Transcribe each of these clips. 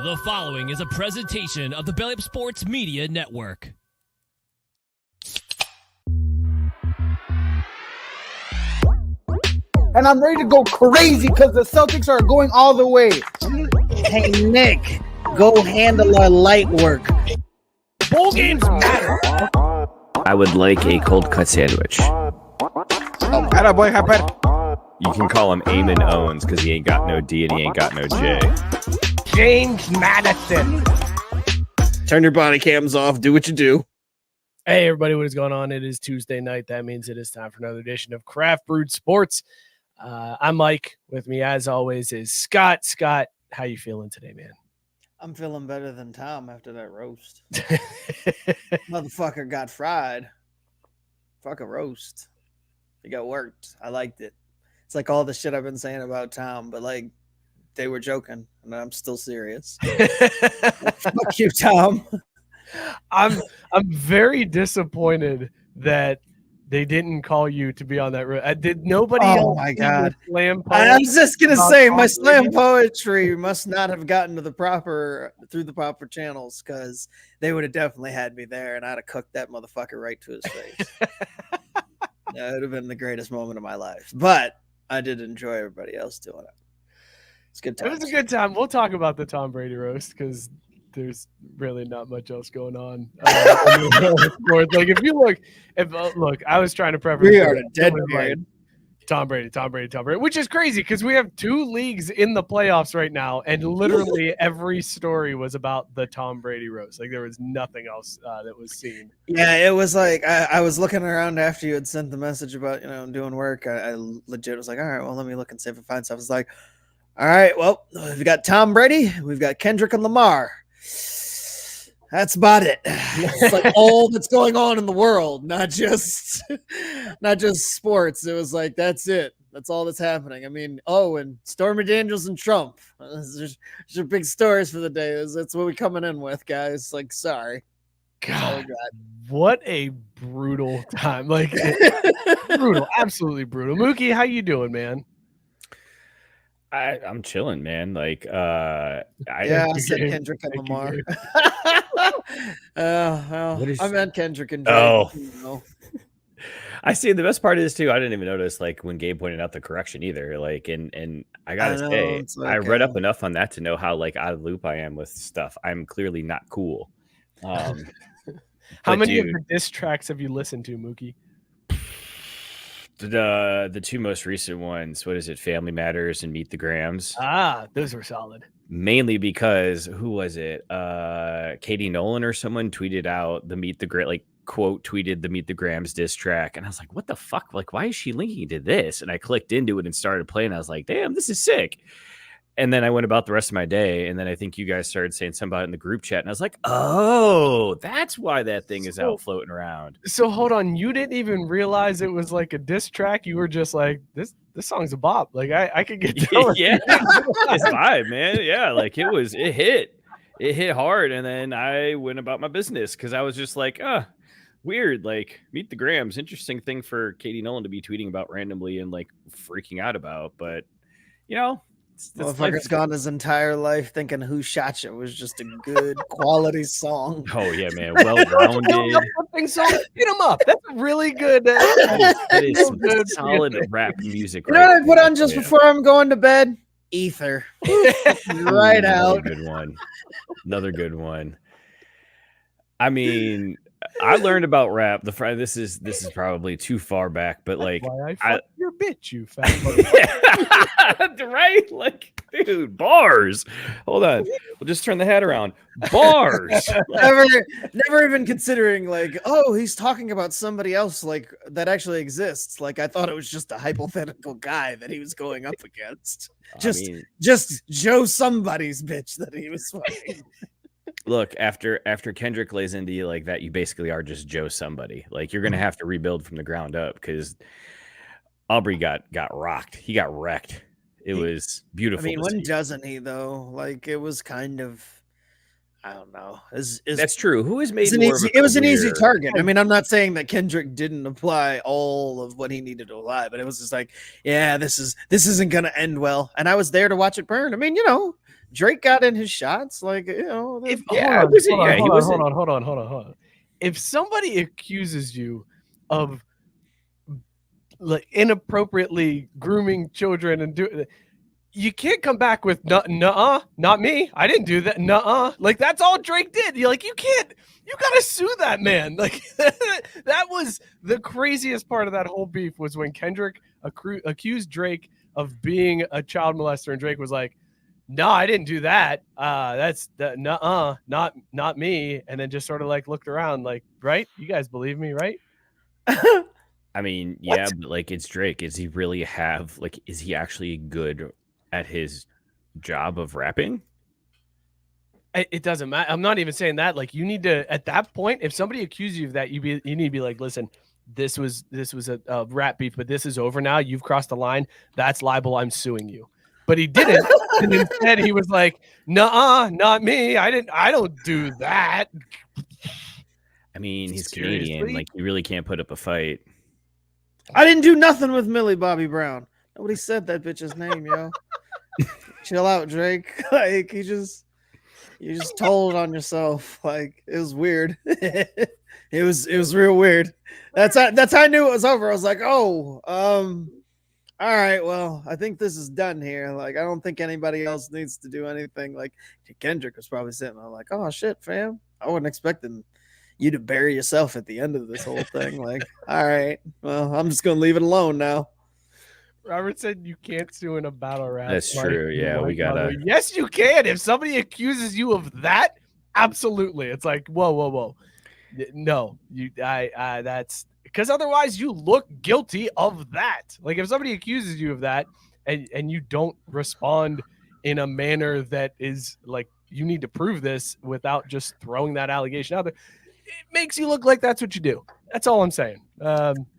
The following is a presentation of the Belly Up Sports Media Network. And I'm ready to go crazy because the Celtics are going all the way. Hey, Nick, go handle our light work. Bowl games matter. I would like a cold cut sandwich. Attaboy, Hopper. You can call him Eamon Owens because he ain't got no D and he ain't got no J. James Madison. Turn your body cams off. Do what you do. Hey, everybody, what is going on? It is Tuesday night. That means it is time for another edition of Craft Brewed Sports. I'm Mike. With me, as always, is Scott. Scott, how you feeling today, man? I'm feeling better than Tom after that roast. Motherfucker got fried. Fuck a roast. It got worked. I liked it. It's like all the shit I've been saying about Tom, but like they were joking, and I'm still serious. Fuck you, Tom. I'm very disappointed that they didn't call you to be on that road. Did nobody else? Oh my God. Slam I was just gonna about say Tom my slam Brady? poetry must not have gotten to the proper channels because they would have definitely had me there, and I'd have cooked that motherfucker right to his face. That would have been the greatest moment of my life. But I did enjoy everybody else doing it. It's good It times. was a good time. We'll talk about the Tom Brady roast because there's really not much else going on. In the world of sports. Like if you look, I was trying to preface. We it are dead with, like, man. Tom Brady, which is crazy because we have two leagues in the playoffs right now, and literally every story was about the Tom Brady roast. Like there was nothing else that was seen. Yeah, it was like I was looking around after you had sent the message about doing work. I legit was like, all right, well, let me look and see if I find stuff. I was like, all right, well, we've got Tom Brady, we've got Kendrick and Lamar. That's about it. It's like all that's going on in the world, not just sports. It was like that's it. That's all that's happening. I mean, and Stormy Daniels and Trump. Those are big stories for the day. That's what we're coming in with, guys. Like, sorry. God, what a brutal time! Like brutal, absolutely brutal. Mookie, how you doing, man? I'm chilling, man. Like, I said Kendrick and Lamar. I meant Kendrick and Drake. Oh. I see. The best part is too. I didn't even notice like when Gabe pointed out the correction either. Like, and I gotta say, I read up enough on that to know how like out of the loop I am with stuff. I'm clearly not cool. How many of the diss tracks have you listened to, Mookie? The two most recent ones, what is it? Family Matters and Meet the Grams. Those were solid. Mainly because who was it? Katie Nolan or someone tweeted out the Meet the Grams diss track, and I was like, what the fuck? Like, why is she linking to this? And I clicked into it and started playing. I was like, damn, this is sick. And then I went about the rest of my day, and then I think you guys started saying something about it in the group chat, and I was like, oh, that's why that thing is out floating around. So hold on, you didn't even realize it was like a diss track? You were just like, this song's a bop. Like I could get going. Yeah, it's vibe, man. Yeah, like it hit hard, and then I went about my business because I was just like, weird. Like Meet the Grams, interesting thing for Katie Nolan to be tweeting about randomly and like freaking out about, but Motherfucker's gone his entire life thinking Who Shot You was just a good quality song. Oh yeah, man. Well-rounded. Hit him up. That's really good. That is some solid rap music. You know what I put on just before I'm going to bed? Ether. Right out. Another good one. I mean, I learned about rap. This is probably too far back, but like why I fuck your bitch, you fat right? Like, dude, bars. Hold on, we'll just turn the hat around. Bars. never even considering like, he's talking about somebody else like that actually exists. Like I thought it was just a hypothetical guy that he was going up against. Just Joe somebody's bitch that he was fucking. Look, after Kendrick lays into you like that, you basically are just Joe somebody. Like you're gonna have to rebuild from the ground up because Aubrey got rocked. He got wrecked. It was beautiful. I mean, when doesn't he though? Like it was kind of. I don't know. That's true. Who has made It was an easy career- target. I mean, I'm not saying that Kendrick didn't apply all of what he needed to apply, but it was just like, yeah, this isn't gonna end well. And I was there to watch it burn. I mean, Drake got in his shots, like Hold on. If somebody accuses you of like inappropriately grooming children and you can't come back with nuh-uh, not me. I didn't do that. Nuh-uh. Like that's all Drake did. You gotta sue that man. Like that was the craziest part of that whole beef was when Kendrick accused Drake of being a child molester, and Drake was like, no, I didn't do that. That's nuh-uh, not me. And then just sort of like looked around like, right? You guys believe me, right? I mean, yeah, but like it's Drake. Is he actually good at his job of rapping? It doesn't matter. I'm not even saying that. Like you need to, at that point, if somebody accuses you of that, you need to be like, listen, this was a rap beef, but this is over now. You've crossed the line. That's libel. I'm suing you. But he didn't. And instead he was like, nuh-uh, not me. I don't do that. I mean, he's Canadian. Like you really can't put up a fight. I didn't do nothing with Millie Bobby Brown. Nobody said that bitch's name, yo. Chill out, Drake. Like you just told on yourself. Like it was weird. it was real weird. That's how I knew it was over. I was like, oh, all right, well, I think this is done here. Like I don't think anybody else needs to do anything. Like Kendrick was probably sitting there like, oh shit, fam. I wasn't expecting you to bury yourself at the end of this whole thing. Like, all right, well, I'm just gonna leave it alone now. Robert said you can't sue in a battle rap. That's true. Yeah, we gotta. Yes, you can. If somebody accuses you of that, absolutely. It's like, whoa. No, that's because otherwise you look guilty of that. Like if somebody accuses you of that and you don't respond in a manner that is like you need to prove this without just throwing that allegation out there, it makes you look like that's what you do. That's all I'm saying.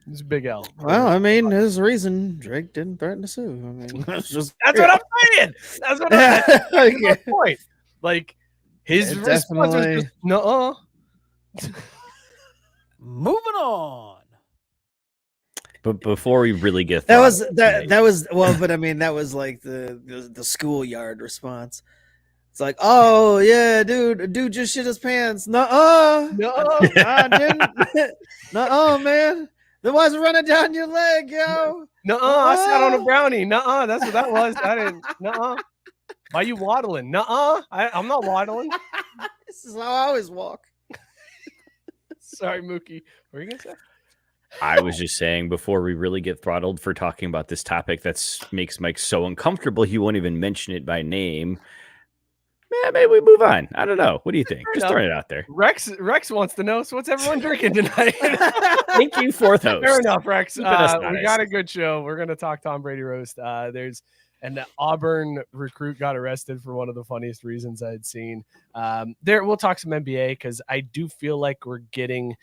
It's a big L. Well, I mean, there's a reason Drake didn't threaten to sue. I mean, that's what I'm saying. That's my point. Like his response was just nuh-uh. Moving on. But before we really get that was well, but I mean that was like the schoolyard response. It's like, oh yeah, dude just shit his pants. Nuh-uh. I didn't. Nuh-uh, man. Then why's it running down your leg, yo? Nuh-uh, I sat on a brownie. Nuh-uh, that's what that was. I didn't. Nuh-uh. Why you waddling? Nuh-uh, I'm not waddling. This is how I always walk. Sorry, Mookie. What were you gonna say? I was just saying before we really get throttled for talking about this topic that makes Mike so uncomfortable he won't even mention it by name. Yeah, maybe we move on. I don't know. What do you think? Just throwing it out there. Rex wants to know. So what's everyone drinking tonight? Thank you, fourth host. Fair enough, Rex. We got a good show. We're going to talk Tom Brady roast. There's an Auburn recruit got arrested for one of the funniest reasons I had seen. We'll talk some NBA because I do feel like we're getting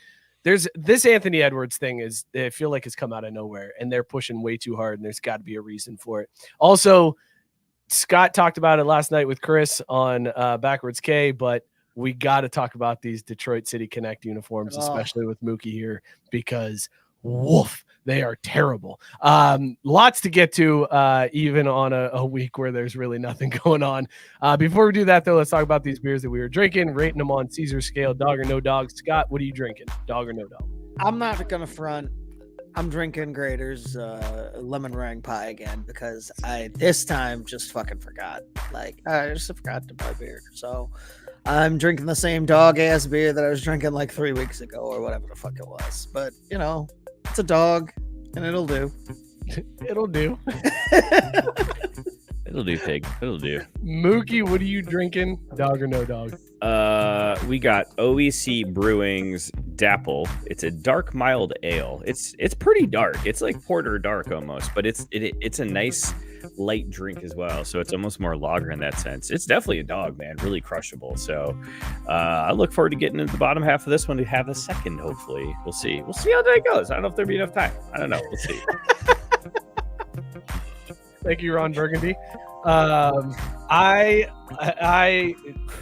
there's this Anthony Edwards thing I feel like has come out of nowhere and they're pushing way too hard and there's got to be a reason for it. Also, Scott talked about it last night with Chris on Backwards K, but we got to talk about these Detroit City Connect uniforms, especially with Mookie here, because woof, they are terrible. Lots to get to, even on a week where there's really nothing going on. Before we do that, though, let's talk about these beers that we were drinking, rating them on Caesar's scale, dog or no dog. Scott, what are you drinking? Dog or no dog? I'm not going to front. I'm drinking Grader's lemon meringue pie again because I this time just fucking forgot. Like I just forgot to buy beer. So I'm drinking the same dog ass beer that I was drinking like 3 weeks ago or whatever the fuck it was. But it's a dog and it'll do. It'll do. It'll do, pig. It'll do. Mookie, what are you drinking? Dog or no dog? We got OEC Brewing's Dapple. It's a dark mild ale. It's pretty dark. It's like porter dark almost, but it's a nice light drink as well. So it's almost more lager in that sense. It's definitely a dog, man. Really crushable. So I look forward to getting into the bottom half of this one to have a second. Hopefully, we'll see. We'll see how that goes. I don't know if there'll be enough time. I don't know. We'll see. Thank you, Ron Burgundy. I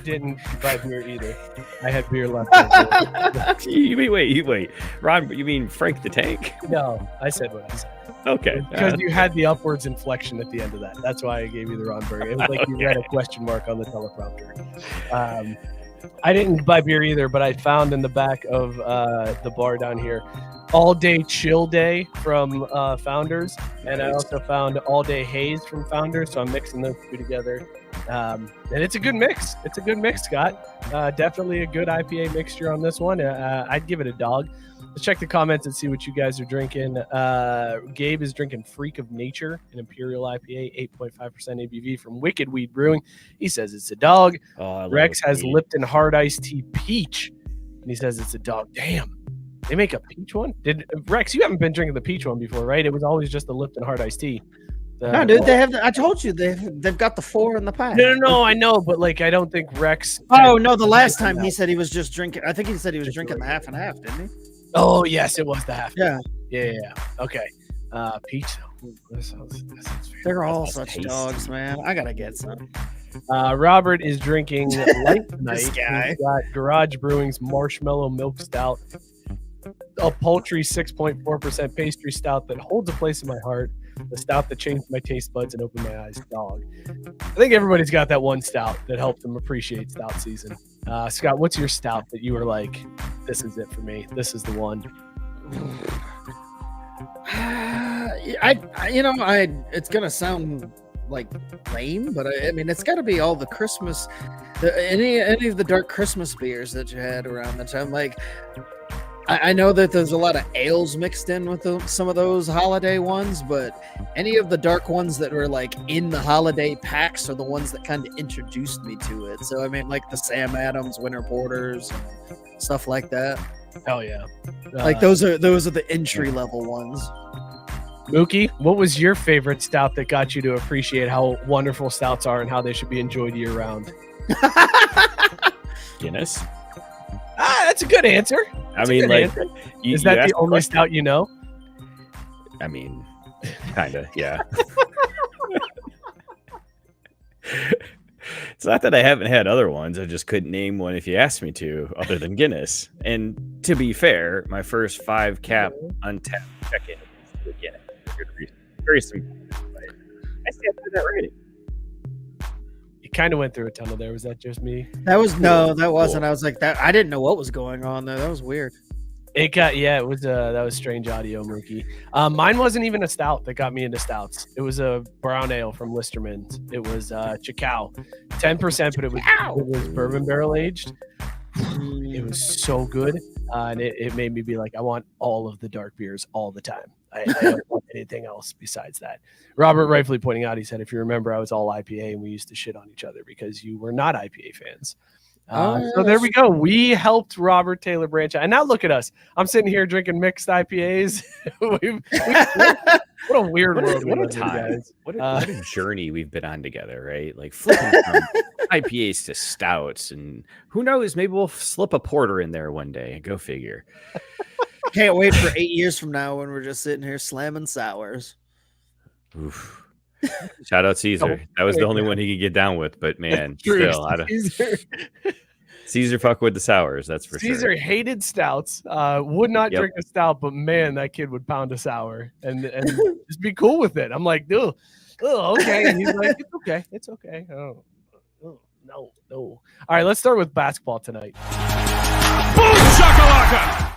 didn't buy beer either. I had beer left. Wait, Ron, you mean Frank the Tank? No, I said what I said. Okay. Because you had the upwards inflection at the end of that. That's why I gave you the Ron Burger. It was like you read a question mark on the teleprompter. I didn't buy beer either, but I found in the back of the bar down here All Day Chill Day from Founders, and I also found All Day Haze from Founders, so I'm mixing those two together. And it's a good mix. It's a good mix, Scott. Definitely a good IPA mixture on this one. I'd give it a dog. Let's check the comments and see what you guys are drinking. Gabe is drinking Freak of Nature, an Imperial IPA, 8.5% ABV from Wicked Weed Brewing. He says it's a dog. Rex has Lipton Hard Iced Tea Peach, and he says it's a dog. Damn. They make a peach one? Rex, you haven't been drinking the peach one before, right? It was always just the Lipton Hard Iced Tea. No, dude, they have. I told you they've got the 4 in the pack. No, I know, but like I don't think Rex. Oh no, the last time he said he was just drinking. I think he said he was drinking the half and half, didn't he? Oh yes, it was the half. Yeah. Okay. Peach. They're all such dogs, man. I gotta get some. Robert is drinking Light Night. This guy. He's got Garage Brewing's Marshmallow Milk Stout, a paltry 6.4% pastry stout that holds a place in my heart. The stout that changed my taste buds and opened my eyes. Dog. I think everybody's got that one stout that helped them appreciate stout season. Scott, what's your stout that you were like, this is it for me? This is the one. It's gonna sound like lame, but I mean, it's got to be all the Christmas, any of the dark Christmas beers that you had around the time. Like, I know that there's a lot of ales mixed in with some of those holiday ones, but any of the dark ones that were like in the holiday packs are the ones that kind of introduced me to it. So I mean, like the Sam Adams Winter Porters and stuff like that. Hell yeah! Like those are the entry level ones. Mookie, what was your favorite stout that got you to appreciate how wonderful stouts are and how they should be enjoyed year round? Guinness. That's a good answer. I mean, like, is that the only stout you know? I mean, kind of, yeah. It's not that I haven't had other ones. I just couldn't name one if you asked me to, other than Guinness. And to be fair, my first 5-cap untapped check-in is Guinness. Very simple. I stand by that rating. You kind of went through a tunnel there. Was that just me? That wasn't. Cool. I was like that. I didn't know what was going on there. That was weird. It was that was strange audio, Mookie. Mine wasn't even a stout that got me into stouts. It was a brown ale from Listerman's. It was Chicao, 10%, but it was bourbon barrel aged. It was so good, and it made me be like, I want all of the dark beers all the time. I don't want anything else besides that. Robert rightfully pointing out, he said, if you remember, I was all IPA, and we used to shit on each other because you were not IPA fans. So there we go. We helped Robert Taylor branch out. And now look at us. I'm sitting here drinking mixed IPAs. what a weird world. What a time. Guys. What a journey we've been on together, right? Like flipping from IPAs to stouts. And who knows, maybe we'll slip a porter in there one day. Go figure. Can't wait for 8 years from now when we're just sitting here slamming sours. Oof. Shout out Caesar. That was the only one he could get down with, but man, still, Caesar fuck with the sours. That's for sure. Caesar hated stouts. Would not drink a stout, but man, that kid would pound a sour and just be cool with it. I'm like, dude, okay. And he's like, it's okay. Oh, no. All right, let's start with basketball tonight. Boom shakalaka!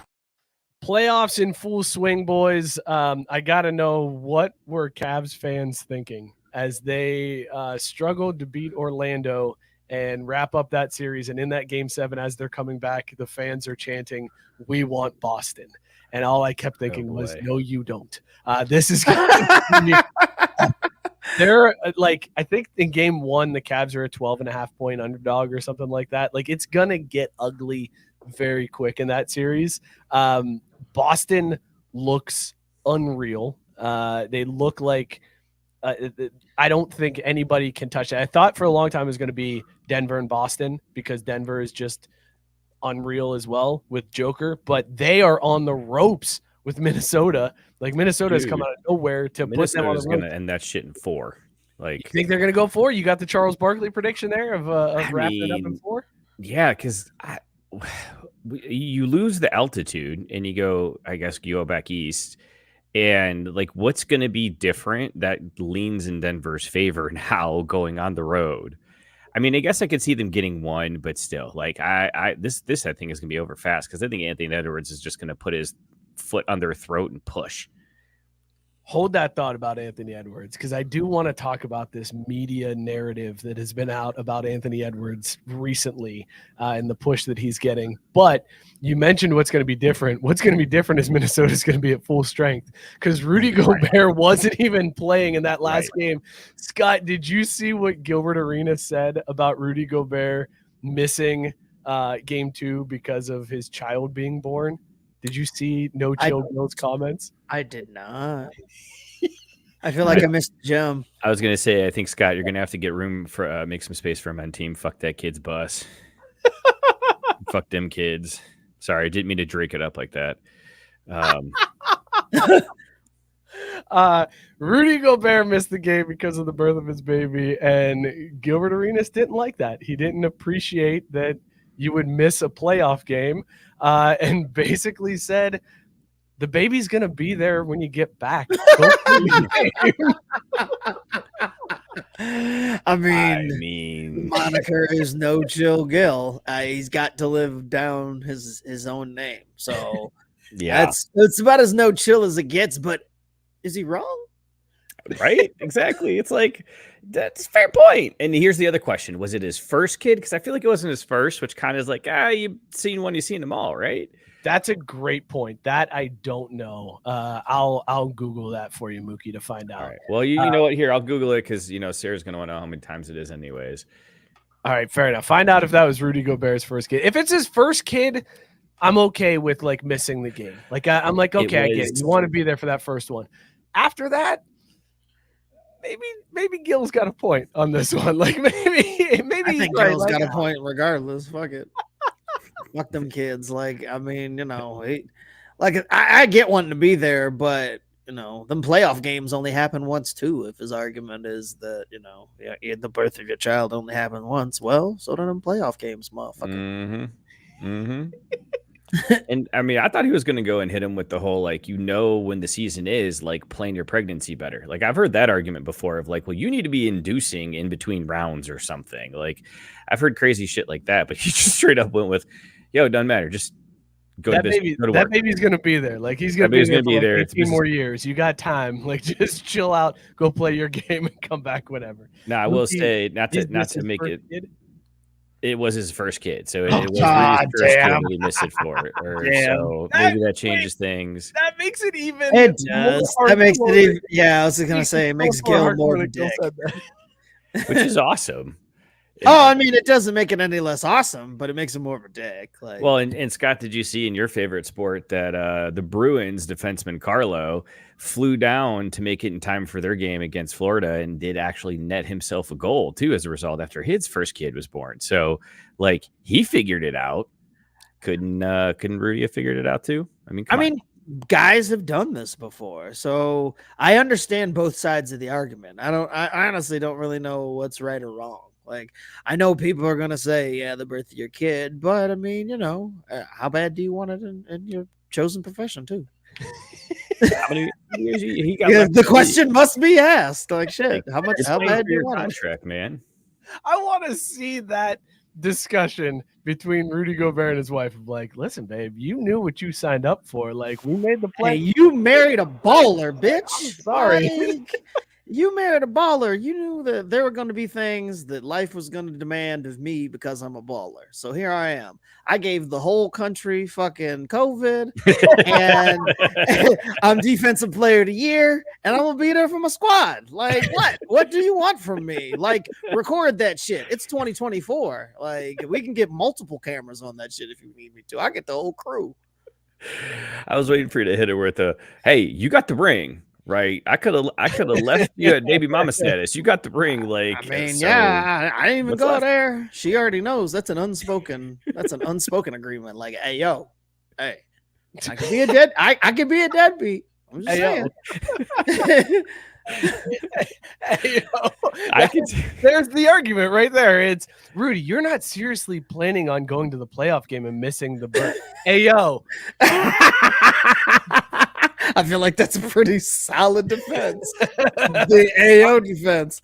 Playoffs in full swing, boys. I got to know, what were Cavs fans thinking as they struggled to beat Orlando and wrap up that series? And in that Game 7, as they're coming back, the fans are chanting, "We want Boston." And all I kept thinking was, no, you don't. This is they're like, I think in Game 1, the Cavs are a 12.5-point underdog or something like that. Like, it's going to get ugly very quick in that series. Boston looks unreal. They look like I don't think anybody can touch it. I thought for a long time it was going to be Denver and Boston because Denver is just unreal as well with Joker, but they are on the ropes with Minnesota. Like, Minnesota has come out of nowhere to put them on the ropes. End that shit in 4. Like, you think they're going to go 4? You got the Charles Barkley prediction there of wrapping it up in 4? Yeah, because you lose the altitude and you go, I guess, you go back east. And like, what's going to be different that leans in Denver's favor now going on the road? I mean, I guess I could see them getting 1, but still, like, this I think is going to be over fast because I think Anthony Edwards is just going to put his foot on their throat and push. Hold that thought about Anthony Edwards, because I do want to talk about this media narrative that has been out about Anthony Edwards recently and the push that he's getting. But you mentioned what's going to be different. What's going to be different is Minnesota's going to be at full strength because Rudy Gobert wasn't even playing in that last game. Scott, did you see what Gilbert Arenas said about Rudy Gobert missing game 2 because of his child being born? Did you see No Chill Bill's comments? I did not. I feel like I missed the gem. I was gonna say, I think Scott, you're gonna have to get room for make some space for him on team. Fuck that kid's bus. Fuck them kids. Sorry, I didn't mean to drink it up like that. Rudy Gobert missed the game because of the birth of his baby, and Gilbert Arenas didn't like that. He didn't appreciate that you would miss a playoff game, and basically said, the baby's going to be there when you get back. I mean, moniker is No Chill Gil. He's got to live down his own name. So yeah, it's about as no chill as it gets, but is he wrong? Right? Exactly. It's like, that's a fair point. And here's the other question. Was it his first kid? Because I feel like it wasn't his first, which kind of is like, you've seen one, you've seen them all, right? That's a great point. That I don't know. I'll Google that for you, Mookie, to find out. All right. Well, you know what? Here, I'll Google it because, Sarah's going to want to know how many times it is anyways. All right, fair enough. Find out if that was Rudy Gobert's first kid. If it's his first kid, I'm okay with, like, missing the game. Like, I'm like, okay, I get it. You want to be there for that first one. After that, maybe Gil's got a point on this one. Like, maybe I think Gil's got a point regardless. Fuck it. Fuck them kids. Like, I mean, I get wanting to be there, but them playoff games only happen once too. If his argument is that, the birth of your child only happened once, well, so do them playoff games, motherfucker. And I mean, I thought he was going to go and hit him with the whole, like, when the season is, like, plan your pregnancy better. Like, I've heard that argument before of like, well, you need to be inducing in between rounds or something. Like, I've heard crazy shit like that, but he just straight up went with, it doesn't matter. Just go to business. That baby's going to be there. Like, he's going to be there for 18 more years. You got time. Like, just chill out, go play your game and come back whenever. No, I will say, not to make it. It was his first kid, so it was his first kid that he missed it for. So maybe that changes things. That makes it even. It does. That makes it even. Yeah, I was going to say it makes Gil more of a dick, which is awesome. I mean, it doesn't make it any less awesome, but it makes him more of a dick. Like, well, and Scott, did you see in your favorite sport that the Bruins defenseman Carlo flew down to make it in time for their game against Florida and did actually net himself a goal too as a result after his first kid was born. So, like, he figured it out. Couldn't Rudy have figured it out too? I mean, guys have done this before, so I understand both sides of the argument. I honestly don't really know what's right or wrong. Like, I know people are going to say, yeah, the birth of your kid, but I mean, how bad do you want it in your chosen profession too? How many years he got the question must be asked. Like, shit, how bad do you want contract, man? I want to see that discussion between Rudy Gobert and his wife of like, listen, babe, you knew what you signed up for. Like, we made the play. Hey, you married a baller, bitch. Sorry. Like, you married a baller. You knew that there were going to be things that life was going to demand of me because I'm a baller. So here I am. I gave the whole country fucking COVID, and I'm defensive player of the year, and I'm going to be there for my squad. Like, what? What do you want from me? Like, record that shit. It's 2024. Like, we can get multiple cameras on that shit if you need me to. I get the whole crew. I was waiting for you to hit it with hey, you got the ring. Right, I could have left you at baby mama status. You got the ring, like. I mean, so I didn't even go there. She already knows that's an unspoken agreement. Like, hey, yo, hey, I could be a deadbeat. I'm just saying. Hey, yo, I can. there's the argument right there. It's Rudy. You're not seriously planning on going to the playoff game and missing the bird. Hey, yo. I feel like that's a pretty solid defense. The AO defense.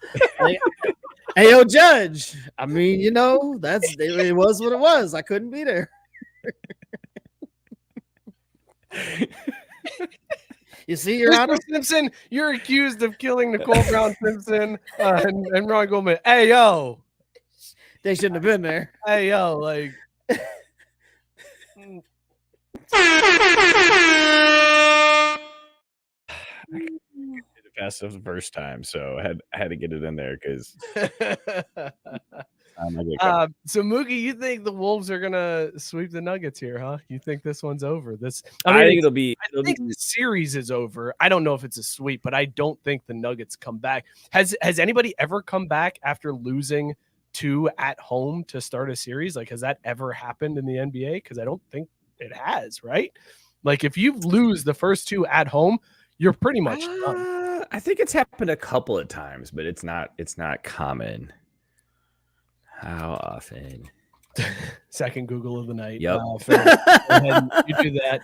AO judge. I mean, you know, it was what it was. I couldn't be there. You see, Your Honor? Simpson, you're accused of killing Nicole Brown Simpson and Ron Goldman. Hey, yo. They shouldn't have been there. Hey, yo, like. Past the first time, so I had to get it in there because. So Mookie, you think the Wolves are gonna sweep the Nuggets here, huh? You think this one's over? I think it'll be. I think the series is over. I don't know if it's a sweep, but I don't think the Nuggets come back. Has anybody ever come back after losing 2 at home to start a series? Like, has that ever happened in the NBA? Because I don't think it has, right? Like, if you lose the first 2 at home, you're pretty much done. I think it's happened a couple of times, but it's not kcommon. How often? Second Google of the night. Yep. You do that.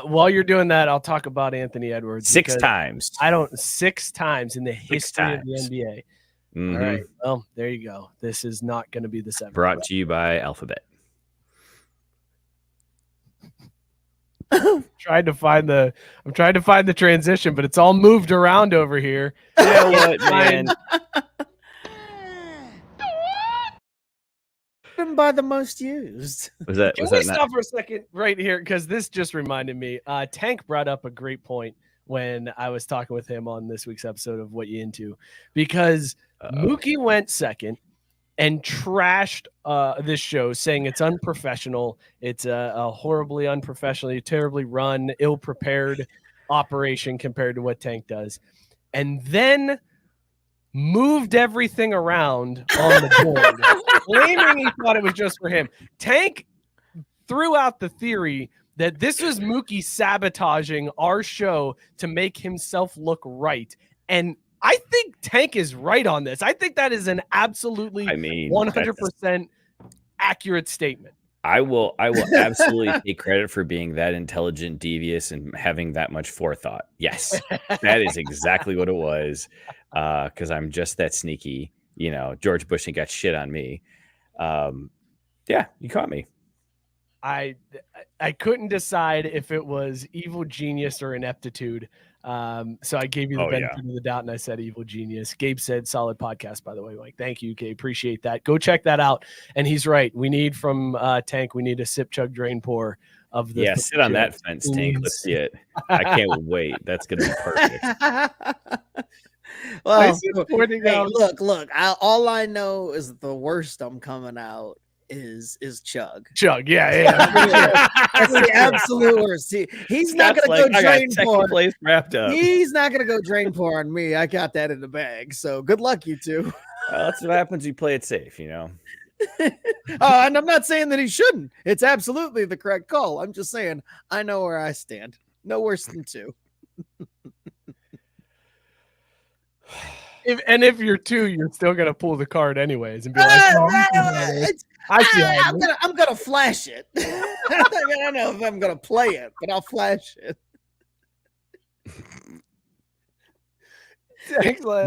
While you're doing that, I'll talk about Anthony Edwards. 6 times. 6 times in the history of the NBA. Mm-hmm. All right. Well, there you go. This is not going to be the 7th. Brought to you by Alphabet. I'm trying to find the transition, but it's all moved around over here. You know what, man? By the most used. Can we stop for a second right here? Because this just reminded me. Tank brought up a great point when I was talking with him on this week's episode of What You Into, because Mookie went second and trashed this show, saying it's unprofessional. It's a horribly unprofessionally, terribly run, ill-prepared operation compared to what Tank does. And then moved everything around on the board, claiming he thought it was just for him. Tank threw out the theory that this was Mookie sabotaging our show to make himself look right. And I think Tank is right on this. I think that is an absolutely 100% accurate statement. I will absolutely take credit for being that intelligent, devious, and having that much forethought. Yes, that is exactly what it was. Because I'm just that sneaky. You know, George Bush ain't got shit on me. Yeah, you caught me. I couldn't decide if it was evil genius or ineptitude. So I gave you the benefit of the doubt and I said evil genius. Gabe said solid podcast, by the way. Like, thank you, Gabe. Appreciate that. Go check that out. And he's right. We need from Tank, we need a sip, chug, drain, pour of the. Yeah, sit on that fence, Tank. Let's see it. I can't wait. That's going to be perfect. Well, hey, look. All I know is the worst I'm coming out is chug. Chug, yeah. That's the absolute worst. He's not gonna go drain pour. Place wrapped up. He's not gonna go drain pour on me. I got that in the bag. So good luck, you two. That's what happens. You play it safe, you know. And I'm not saying that he shouldn't. It's absolutely the correct call. I'm just saying I know where I stand. No worse than 2. If you're 2, you're still gonna pull the card anyways and be like, I'm gonna flash it. I don't know if I'm gonna play it, but I'll flash it.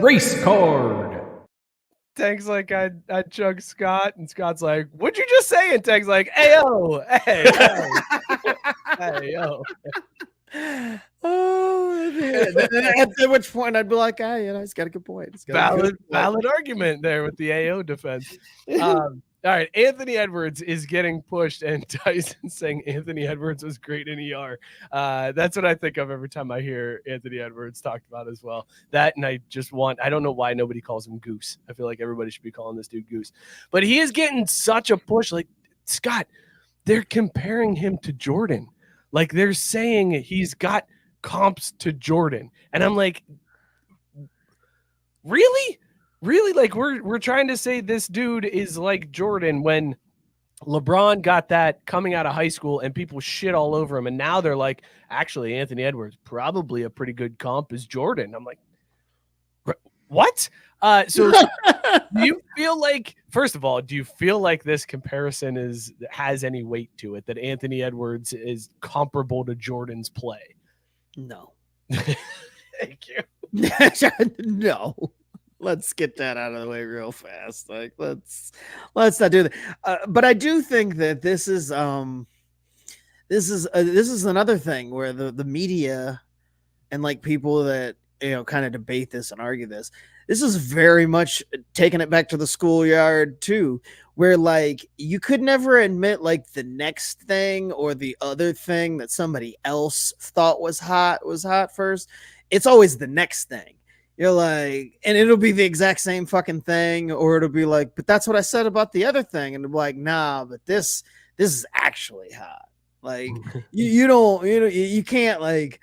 Race card. Tank's like, I chug Scott, and Scott's like, what'd you just say? And Tank's like, hey yo. Oh, at which point I'd be like, he's got a good point. Valid argument there with the AO defense. All right, Anthony Edwards is getting pushed, and Tyson saying Anthony Edwards was great in ER. That's what I think of every time I hear Anthony Edwards talked about as well. That, and I don't know why nobody calls him Goose. I feel like everybody should be calling this dude Goose. But he is getting such a push. Like, Scott, they're comparing him to Jordan. Like, they're saying he's got comps to Jordan. And I'm like, really? Really? Like, we're trying to say this dude is like Jordan when LeBron got that coming out of high school and people shit all over him. And now they're like, actually, Anthony Edwards, probably a pretty good comp is Jordan. I'm like, What? So do you feel like, first of all, do you feel like this comparison has any weight to it, that Anthony Edwards is comparable to Jordan's play? No. Thank you. No. Let's get that out of the way real fast. Like, let's not do that. But I do think that this is another thing where the media and like people that, you know, kind of debate this and argue this. This is very much taking it back to the schoolyard too, where like you could never admit like the next thing or the other thing that somebody else thought was hot first. It's always the next thing. You're like, and it'll be the exact same fucking thing, or it'll be like, but that's what I said about the other thing, and it'll be like, nah, but this is actually hot. Like you can't like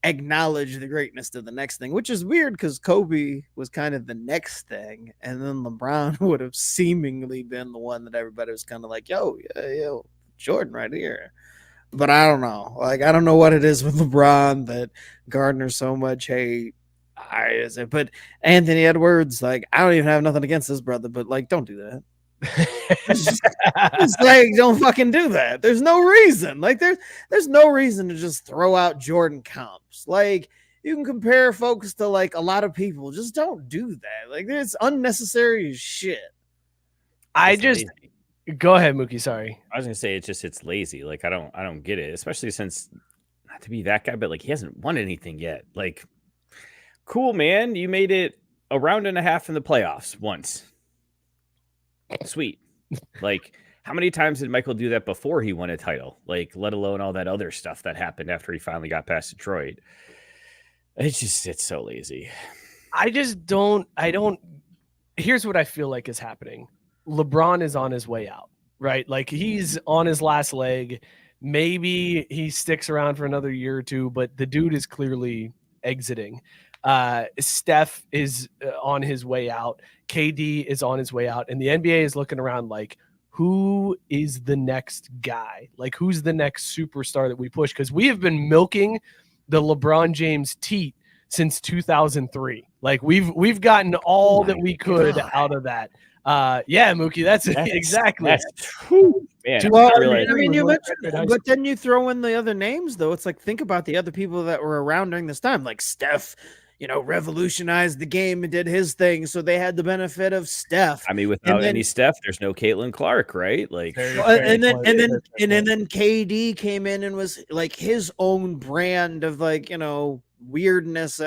acknowledge the greatness of the next thing, which is weird because Kobe was kind of the next thing, and then LeBron would have seemingly been the one that everybody was kind of like, yo, Jordan right here. But I don't know. Like, I don't know what it is with LeBron that garners so much hate. But Anthony Edwards, like, I don't even have nothing against this brother, but like, don't do that. It's like, don't fucking do that. There's no reason. Like, there's no reason to just throw out Jordan comps. Like, you can compare folks to like a lot of people. Just don't do that. Like, it's unnecessary as shit. Go ahead, Mookie. Sorry. I was gonna say it's lazy. Like, I don't get it, especially since, not to be that guy, but like he hasn't won anything yet. Like, cool, man. You made it a round and a half in the playoffs once. Sweet. Like, how many times did Michael do that before he won a title? Like, let alone all that other stuff that happened after he finally got past Detroit. It's so lazy. Here's what I feel like is happening. LeBron is on his way out, right? Like, he's on his last leg. Maybe he sticks around for another year or two, but the dude is clearly exiting. Steph is on his way out. KD is on his way out, and the NBA is looking around like, who is the next guy? Like, who's the next superstar that we push? Because we have been milking the LeBron James teat since 2003. Like, we've gotten all that we could out of that. Yeah, Mookie, that's exactly. Well, I mean, you mentioned, but then you throw in the other names, though. It's like, think about the other people that were around during this time, like Steph. You know, revolutionized the game and did his thing, so they had the benefit of Steph. I mean, without any Steph, there's no Caitlin Clark, right? Like, and then KD came in and was like his own brand of like, you know, weirdness,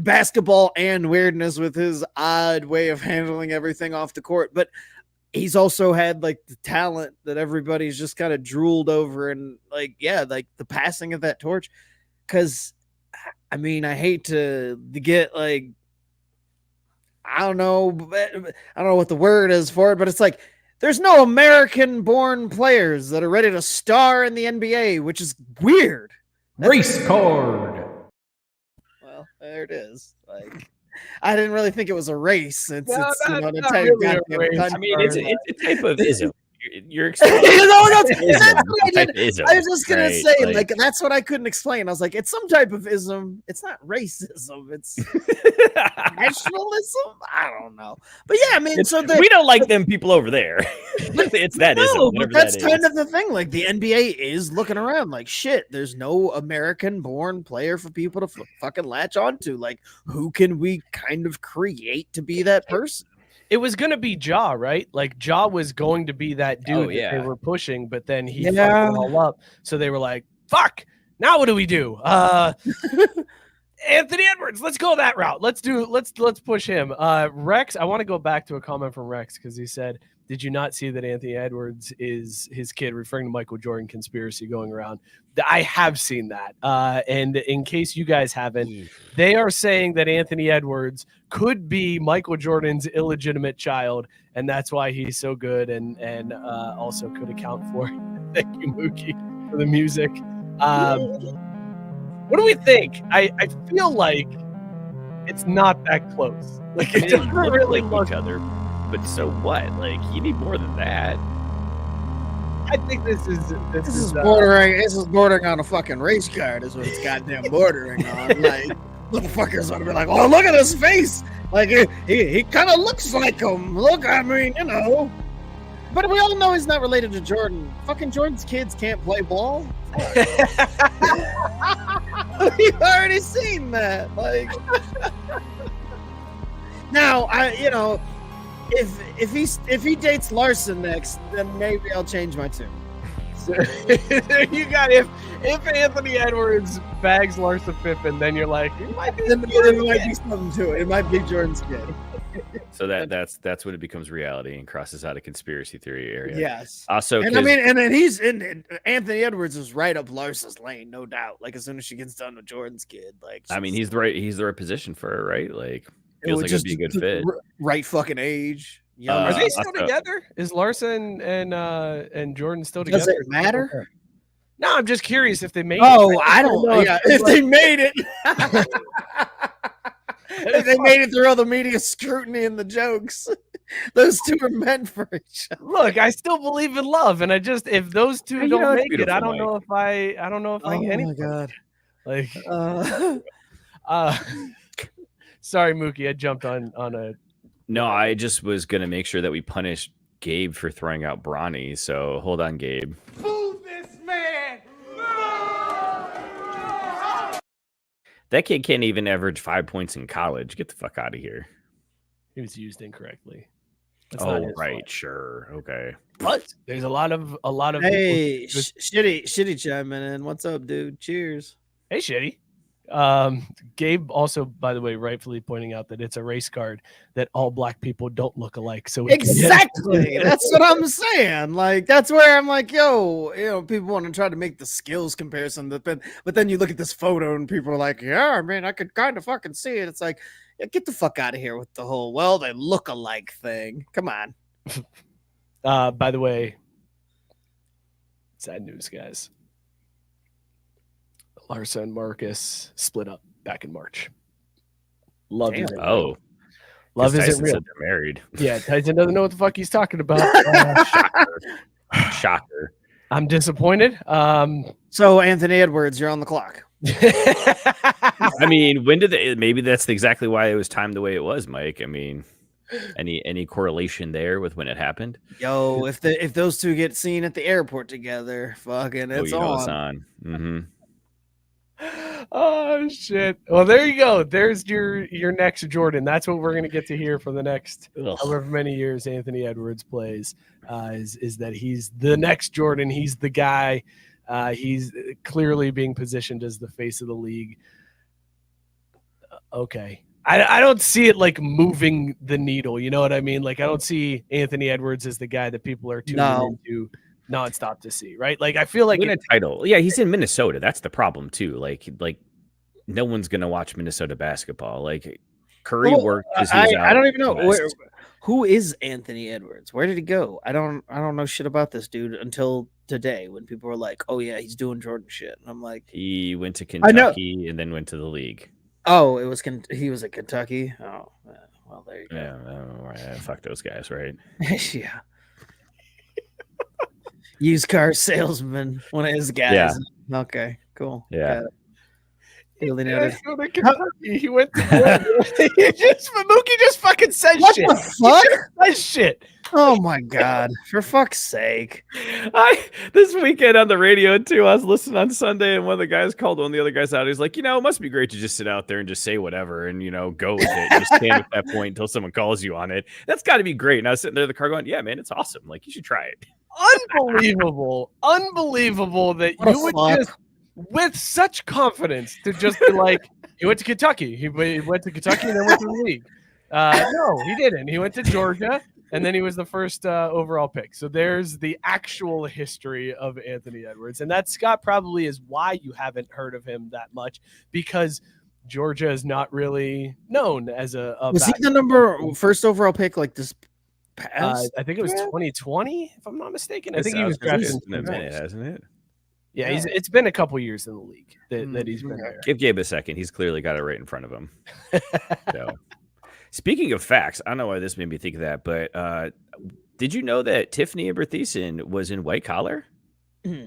basketball and weirdness with his odd way of handling everything off the court. But he's also had like the talent that everybody's just kind of drooled over, and like, yeah, like the passing of that torch. Because I mean, I hate to get like, I don't know what the word is for it, but it's like, there's no American-born players that are ready to star in the NBA, which is weird. Race card. Well, there it is. Like, I didn't really think it was a race. It's not the type really of race. I mean, it's a type of ism. You're I was just gonna right? say, like, that's what I couldn't explain. I was like, it's some type of ism. It's not racism. It's nationalism. I don't know, but yeah, I mean, we don't like them people over there. It's that ism. But that's kind of the thing. Like, the NBA is looking around, like, shit. There's no American-born player for people to fucking latch onto. Like, who can we kind of create to be that person? It was going to be Ja, right? Like, Ja was going to be that dude that they were pushing, but then he fucked it all up. So they were like, fuck, now what do we do? Anthony Edwards, let's go that route. Let's push him. Rex, I want to go back to a comment from Rex because he said, did you not see that Anthony Edwards is his kid, referring to Michael Jordan conspiracy going around? I have seen that. And in case you guys haven't, they are saying that Anthony Edwards could be Michael Jordan's illegitimate child, and that's why he's so good and also could account for, thank you, Mookie, for the music. What do we think? I feel like it's not that close. Like, it's not really like each other. But so what? Like, you need more than that. I think this is bordering. This is bordering on a fucking race card. Is what it's goddamn bordering on. Motherfuckers want to be like, oh, look at his face. Like, he kind of looks like him. Look, I mean, you know. But we all know he's not related to Jordan. Fucking Jordan's kids can't play ball. We've already seen that. Like, now, if he dates Larson next, then maybe I'll change my tune. You got if Anthony Edwards bags Larsa Pippen, then you're like, it might be, there might be something to it. It might be Jordan's kid. So that's when it becomes reality and crosses out a conspiracy theory area. Yes. Also, and then Anthony Edwards is right up Larsa's lane, no doubt. Like as soon as she gets done with Jordan's kid, like I mean, he's the right position for her, right? Like feels like it'd be a good fit. Right fucking age. Are they still together? Is Larsa and Jordan still together? Does it matter? No, I'm just curious if they made it. Oh, I don't know. Yeah, if they made it. If they made it through all the media scrutiny and the jokes, those two are meant for each other. Look, I still believe in love, and if those two don't make it, I don't know if I get my God. Like, sorry, Mookie, I jumped on a. No, I just was gonna make sure that we punish Gabe for throwing out Bronny. So hold on, Gabe. Move this man! That kid can't even average 5 points in college. Get the fuck out of here. He was used incorrectly. Oh, right, sure, okay. But there's a lot of Hey, people. shitty chiming in. What's up, dude? Cheers. Hey, shitty. Gabe also, by the way, rightfully pointing out that it's a race card that all black people don't look alike. So exactly, that's what I'm saying. Like that's where I'm like, yo, people want to try to make the skills comparison, but then you look at this photo and people are like, yeah, I mean, I could kind of fucking see it. It's like, yeah, get the fuck out of here with the whole they look alike thing. Come on. By the way, sad news, guys. Larsa and Marcus split up back in March. Love isn't real. Love isn't real. They're married. Yeah, Tyson doesn't know what the fuck he's talking about. Shocker. I'm disappointed. So Anthony Edwards, you're on the clock. I mean, when did maybe that's exactly why it was timed the way it was, Mike. I mean, any correlation there with when it happened? Yo, if those two get seen at the airport together, fucking it's on. It's on. Mm-hmm. Oh shit! Well, there you go. There's your next Jordan. That's what we're gonna get to hear for the next however many years Anthony Edwards plays. Is that he's the next Jordan? He's the guy. He's clearly being positioned as the face of the league. Okay. I don't see it like moving the needle. You know what I mean? Like I don't see Anthony Edwards as the guy that people are tuning into nonstop to see, right? Like I feel like win a title. Yeah, he's in Minnesota. That's the problem too. Like no one's gonna watch Minnesota basketball. Like Curry worked. I don't even know who is Anthony Edwards. Where did he go? I don't know shit about this dude until today when people were like, "Oh yeah, he's doing Jordan shit," and I'm like, he went to Kentucky and then went to the league. Oh, he was at Kentucky. Oh, well, there you go. Yeah, fuck those guys, right? Yeah. Used car salesman, one of his guys. Yeah. Okay, cool. Yeah. He went to Mookie just fucking says what shit. What the fuck? Says shit. Oh my god! For fuck's sake! This weekend on the radio too, I was listening on Sunday, and one of the guys called one of the other guys out. He's like, it must be great to just sit out there and just say whatever, and go with it. Just stand at that point until someone calls you on it. That's got to be great. And I was sitting there in the car going, "Yeah, man, it's awesome. Like you should try it." Unbelievable that you would just, with such confidence, to just be like, he went to Kentucky. He went to Kentucky and then went to the league. No, he didn't. He went to Georgia. And then he was the first overall pick. So there's the actual history of Anthony Edwards. And that, Scott, probably is why you haven't heard of him that much, because Georgia is not really known as a was he the first overall pick like this past? I think it was 2020, if I'm not mistaken. I think he was drafted in a minute, hasn't it? Yeah, it's been a couple years in the league that he's been there. Give Gabe a second. He's clearly got it right in front of him. So. Speaking of facts, I don't know why this made me think of that, but did you know that Tiffany Amber Thiessen was in White Collar?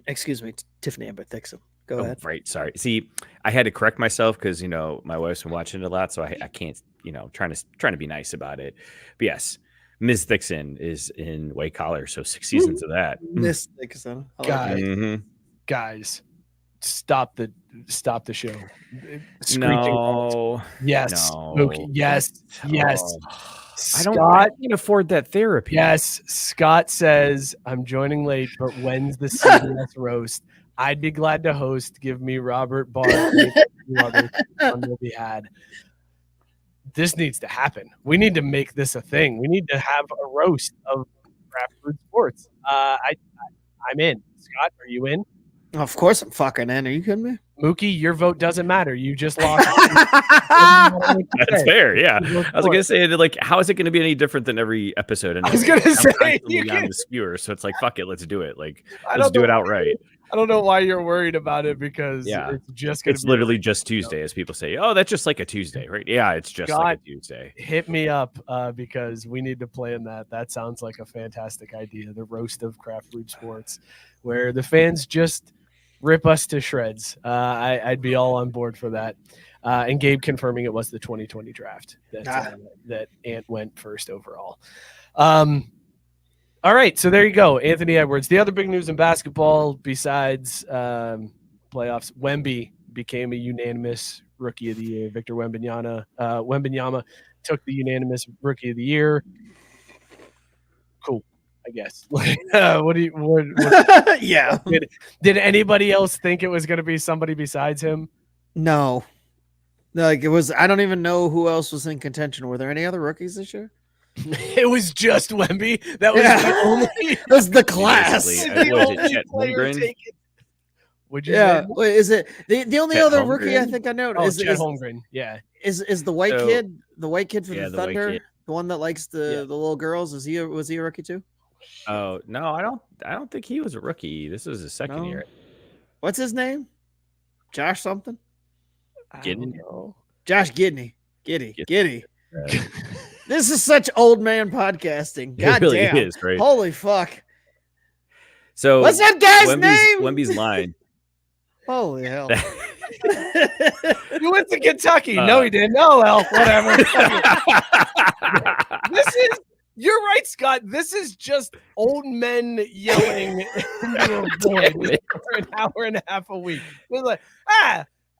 Excuse me, Tiffany Amber Thiessen. Go ahead. Right. Sorry. See, I had to correct myself because my wife's been watching it a lot, so I can't. Trying to be nice about it. But yes, Ms. Dixon is in White Collar, so 6 seasons of that. Miss Dixon. Guys, stop the show. No. Yes. No. Mookie. Yes. Yes. I can't afford that therapy. Yes. Scott says I'm joining late, but when's the CBS roast? I'd be glad to host. Give me Robert Barr. Fun will be had. This needs to happen. We need to make this a thing. We need to have a roast of craft brewed sports. I'm in. Scott, are you in? Of course I'm fucking in. Are you kidding me? Mookie, your vote doesn't matter. You just lost. That's fair. Yeah. I was going to say, like, how is it going to be any different than every episode? I was going to say, on the skewer. So it's like, fuck it. Let's do it. Like, let's do it outright. I don't know why you're worried about it because it's literally just Tuesday, as people say. Oh, that's just like a Tuesday, right? Yeah, it's just like a Tuesday. Hit me up because we need to plan that. That sounds like a fantastic idea. The roast of craft brewed sports, where the fans just rip us to shreds. I'd be all on board for that. And Gabe confirming it was the 2020 draft that Ant went first overall. All right, so there you go, Anthony Edwards. The other big news in basketball besides playoffs, Wemby became a unanimous Rookie of the Year. Victor Wembanyama took the unanimous Rookie of the Year. Cool, I guess. What do you? Yeah. Did anybody else think it was going to be somebody besides him? No. Like it was. I don't even know who else was in contention. Were there any other rookies this year? It was just Wemby. That was the only. That's the class. The only player taken. Would you say? Wait, is it the only Chet other Holmgren? rookie I think I know is Chet Holmgren. Yeah. Is the white kid for the Thunder, the one that likes the little girls? Was he a rookie too? Oh no, I don't think he was a rookie. This was his second year. What's his name? Josh something? Gidney. Josh Gidney. Giddy. This is such old man podcasting. God really damn. is, right? Holy fuck. So what's that guy's name? Wemby's line. Holy hell. You went to Kentucky. No, he didn't. Oh, well, whatever. You're right, Scott. This is just old men yelling into a void for an hour and a half a week. They're like,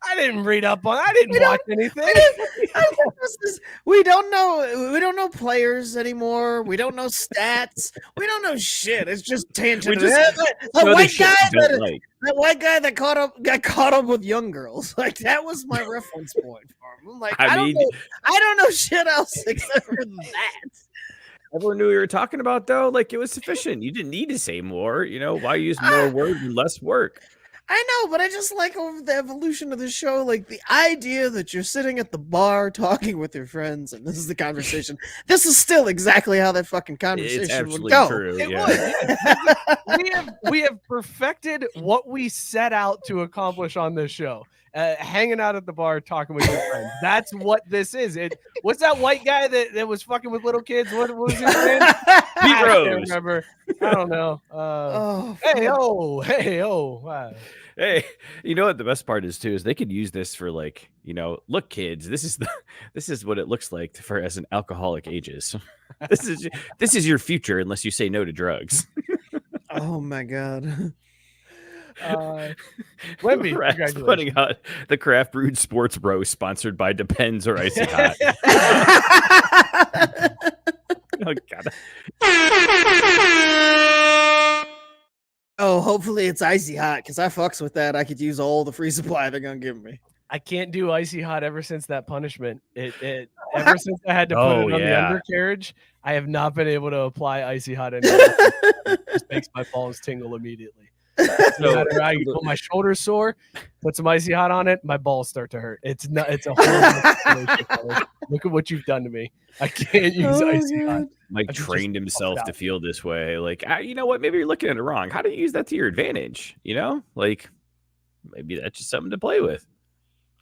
I didn't read up on. I didn't watch anything. We don't know players anymore. We don't know stats. We don't know shit. It's just tangent. That white guy that got caught up with young girls. Like that was my reference point for him. I'm like, I don't know shit else except for that. Everyone knew we were talking about though. Like it was sufficient. You didn't need to say more. Why use more words and less work? I know, but I just like over the evolution of the show, like the idea that you're sitting at the bar talking with your friends, and this is the conversation. This is still exactly how that fucking conversation would go. True, it would. Yeah. We have perfected what we set out to accomplish on this show. Hanging out at the bar, talking with your friends. That's what this is. What's that white guy that was fucking with little kids? What was his name? Pete Rose. I can't remember. I don't know. Wow. Hey, you know what the best part is too is they could use this for like, look, kids, this is what it looks like for as an alcoholic ages. This is your future unless you say no to drugs. Oh my god. Wemby, putting out the craft brewed sports roast sponsored by Depends or Icy Hot. Oh god. Oh, hopefully it's Icy Hot because I fucks with that. I could use all the free supply they're gonna give me. I can't do Icy Hot ever since that punishment. Ever since I had to put it on the undercarriage, I have not been able to apply Icy Hot anymore. It just makes my balls tingle immediately. So I put my shoulders sore, put some Icy Hot on it, my balls start to hurt. It's a horrible situation. Look at what you've done to me. I can't use Icy Hot. Mike trained himself to feel this way. Like, you know what? Maybe you're looking at it wrong. How do you use that to your advantage? Like maybe that's just something to play with.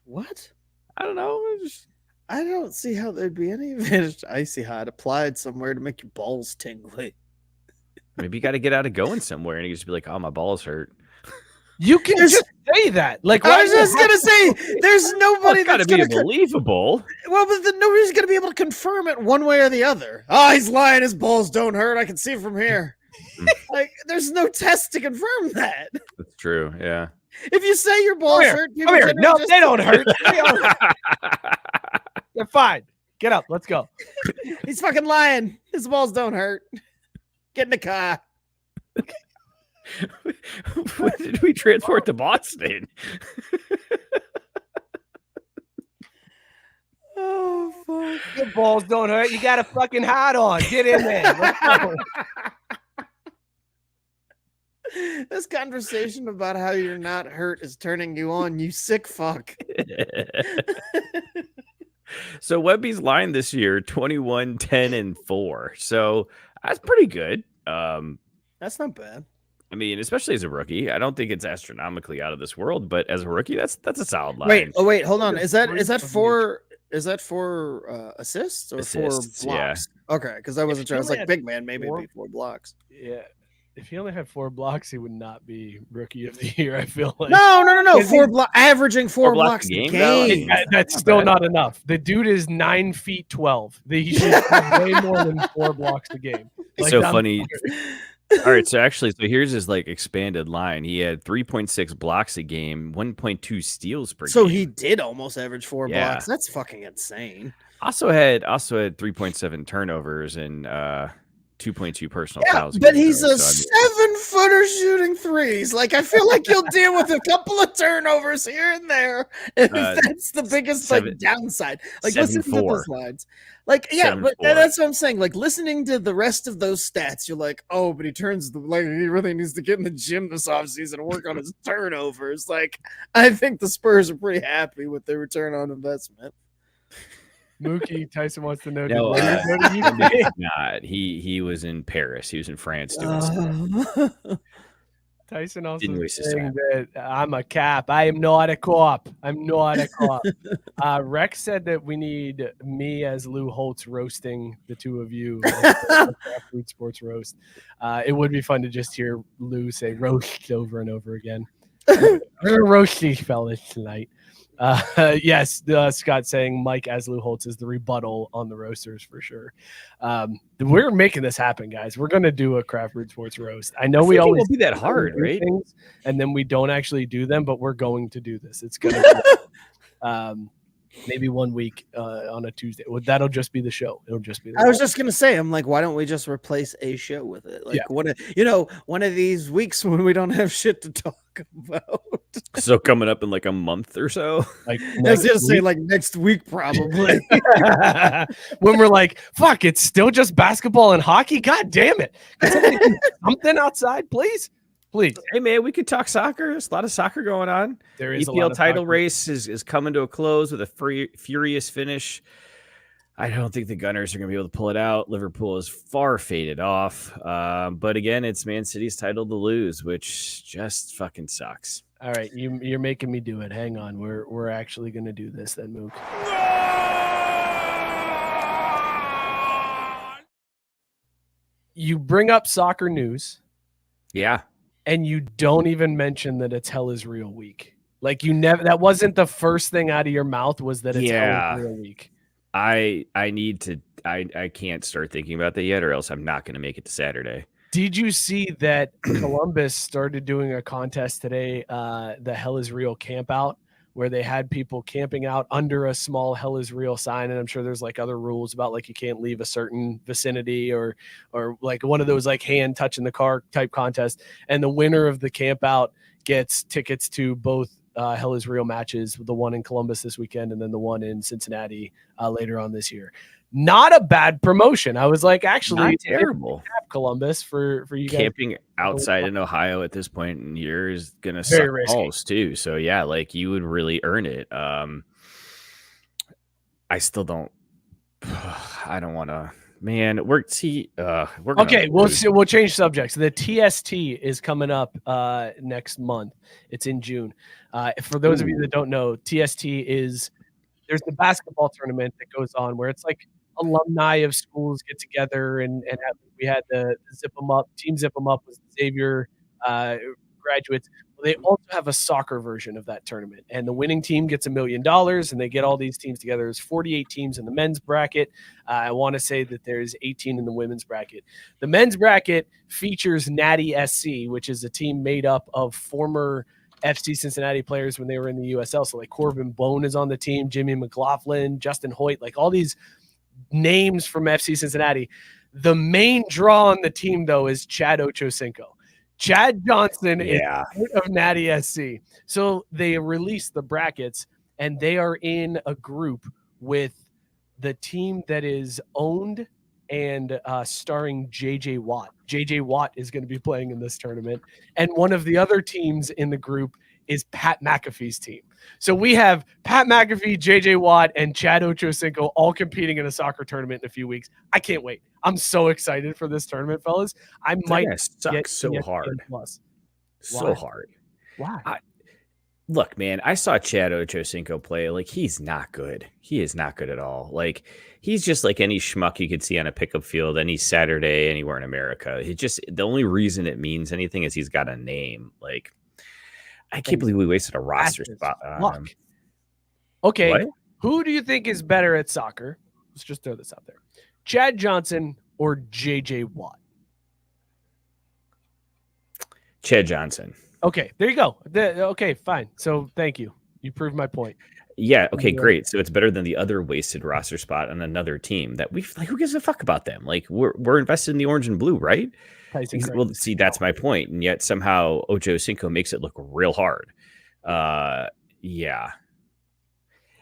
What? I don't know. I don't see how there'd be any advantage to Icy Hot applied somewhere to make your balls tingly. Maybe you got to get out of going somewhere and you just be like, oh, my balls hurt. You can just say that. Like, I was just gonna say, there's nobody Got to that's be gonna believable. well, but then nobody's gonna be able to confirm it one way or the other. Oh, he's lying. His balls don't hurt. I can see from here. Like, there's no test to confirm that. That's true. Yeah. If you say your balls hurt, people Come here. generally No, just- they don't hurt. They're fine. Get up. Let's go. He's fucking lying. His balls don't hurt. Get in the car. When did we transport to Boston? Oh fuck! Your balls don't hurt. You got a fucking hat on. Get in there. Let's go. This conversation about how you're not hurt is turning you on, you sick fuck. So Wemby's line this year 21, 10, and 4. So that's pretty good. That's not bad. I mean, especially as a rookie. I don't think it's astronomically out of this world, but as a rookie, that's a solid line. Wait, hold on. Is that for assists or Assists, for blocks? Okay, because I wasn't sure. I was like, big man, maybe it'd be 4 blocks. Yeah. If he only had 4 blocks, he would not be rookie of the year. I feel like No. Averaging 4 blocks a game. That's still not enough. The dude is 9 feet 12. He should have way more than 4 blocks a game. Like, so funny. All right, so here's his like expanded line. He had 3.6 blocks a game, 1.2 steals per game. So he did almost average 4 Yeah. blocks. That's fucking insane. Also had 3.7 turnovers and 2.2 personal fouls. But he's a 7-footer shooting threes. Like, I feel like you'll deal with a couple of turnovers here and there. If that's the biggest downside. Like, listen to those lines. Like, yeah, but that's what I'm saying. Like, listening to the rest of those stats, you're like, oh, but he really needs to get in the gym this offseason and work on his turnovers. Like, I think the Spurs are pretty happy with their return on investment. Mookie Tyson wants to know. No, not. He was in Paris. He was in France doing Tyson also saying that I'm a cap. I am not a cop. I'm not a cop. Rex said that we need me as Lou Holtz roasting the two of you. Food Sports Roast. It would be fun to just hear Lou say roast over and over again. We're gonna roast these fellas tonight. Yes, Scott saying Mike as Lou Holtz is the rebuttal on the roasters for sure. We're making this happen, guys. We're gonna do a Craft Root Sports Roast. I know we always be that hard, right? Things, and then we don't actually do them, but we're going to do this. It's gonna be, maybe 1 week on a Tuesday. Well, that'll just be the show. It'll just be. I was just gonna say, I'm like, why don't we just replace a show with it? Like, one of these weeks when we don't have shit to talk about. So coming up in like a month or so. Like I was gonna say like next week probably. When we're like, fuck, it's still just basketball and hockey. God damn it! Can somebody do something outside, please. Please. Hey man, we could talk soccer. There's a lot of soccer going on. There is EPL title race is coming to a close with a furious finish. I don't think the Gunners are going to be able to pull it out. Liverpool is far faded off. But again, it's Man City's title to lose, which just fucking sucks. All right, you're making me do it. Hang on. We're actually going to do this then, Mook. You bring up soccer news. Yeah. And you don't even mention that it's Hell is Real week. Like that wasn't the first thing out of your mouth was that it's Hell is Real week. I can't start thinking about that yet, or else I'm not going to make it to Saturday. Did you see that Columbus started doing a contest today, the Hell is Real camp out, where they had people camping out under a small Hell is Real sign? And I'm sure there's like other rules about like you can't leave a certain vicinity or like one of those like hand touching the car type contest. And the winner of the camp out gets tickets to both Hell is Real matches, the one in Columbus this weekend and then the one in Cincinnati later on this year. Not a bad promotion. I was like, actually, not terrible. Columbus for you guys. Camping outside in Ohio at this point in year is gonna suck balls too. So yeah, like you would really earn it. I still don't. I don't want to. Man, we're okay. We'll change subjects. The TST is coming up next month. It's in June. For those of you that don't know, TST is there's the basketball tournament that goes on where it's like alumni of schools get together and we had the Zip 'em Up team. Zip 'em Up was Xavier graduates. They also have a soccer version of that tournament, and the winning team gets $1 million, and they get all these teams together. There's 48 teams in the men's bracket. I want to say that there's 18 in the women's bracket. The men's bracket features Natty SC, which is a team made up of former FC Cincinnati players when they were in the USL. So like Corbin Bone is on the team, Jimmy McLaughlin, Justin Hoyt, like all these names from FC Cincinnati. The main draw on the team, though, is Chad Ochocinco. Chad Johnson is of Natty SC. So they released the brackets, and they are in a group with the team that is owned and starring JJ Watt. JJ Watt is going to be playing in this tournament. And one of the other teams in the group is Pat McAfee's team. So we have Pat McAfee, JJ Watt, and Chad Ochocinco all competing in a soccer tournament in a few weeks. I can't wait. I'm so excited for this tournament, fellas. I might suck so hard. So hard. Why? Look, man, I saw Chad Ochocinco play. Like, he's not good. He is not good at all. Like, he's just like any schmuck you could see on a pickup field any Saturday anywhere in America. It just, the only reason it means anything is he's got a name. Like, I can't believe we wasted a roster spot on him. Okay, what? Who do you think is better at soccer? Let's just throw this out there. Chad Johnson or JJ Watt? Chad Johnson. Okay, there you go. Okay, fine. So thank you. You proved my point. Yeah, okay, great. So it's better than the other wasted roster spot on another team that like, who gives a fuck about them? Like, we're invested in the orange and blue, right? Well, see, that's my point. And yet somehow Ochocinco makes it look real hard. Yeah.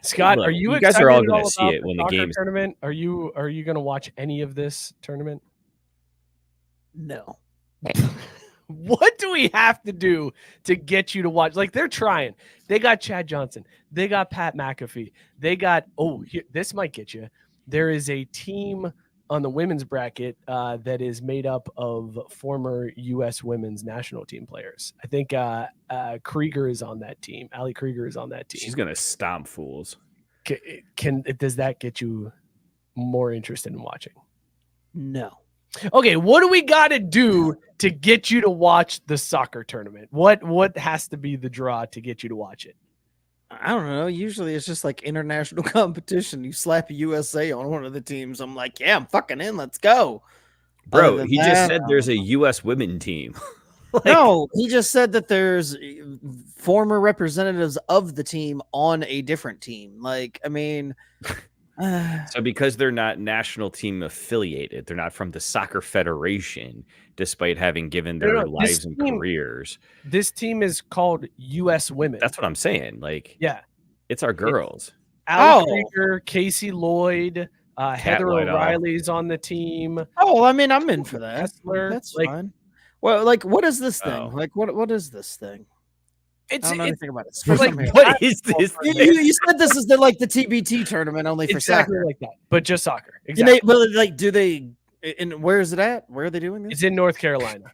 Scott, look, are you guys are all going to see it when the game tournament? Are you going to watch any of this tournament? No. What do we have to do to get you to watch? Like, they're trying. They got Chad Johnson. They got Pat McAfee. They got, this might get you. There is a team on the women's bracket that is made up of former U.S. women's national team players. I think Krieger is on that team. Allie Krieger is on that team. She's going to stomp fools. Does that get you more interested in watching? No. Okay, what do we got to do to get you to watch the soccer tournament? What has to be the draw to get you to watch it? I don't know. Usually it's just like international competition. You slap a USA on one of the teams. I'm like, yeah, I'm fucking in. Let's go. Bro, he just said there's a U.S. women team. No, he just said that there's former representatives of the team on a different team. Like, I mean... So because they're not national team affiliated, they're not from the soccer federation, despite having given their lives and careers. This team is called U.S. Women. That's what I'm saying. Like, yeah, it's our girls. Allie Krieger, Casey Lloyd, Heather O'Reilly's on the team. Oh, I mean, I'm in for that. Kessler. That's fine. Well, like, what is this thing? Like, what is this thing? I don't know anything about it. What is this? You said this is the TBT tournament only for exactly soccer, like that, but just soccer. Exactly. Do they? And where is it at? Where are they doing this? It's in North Carolina.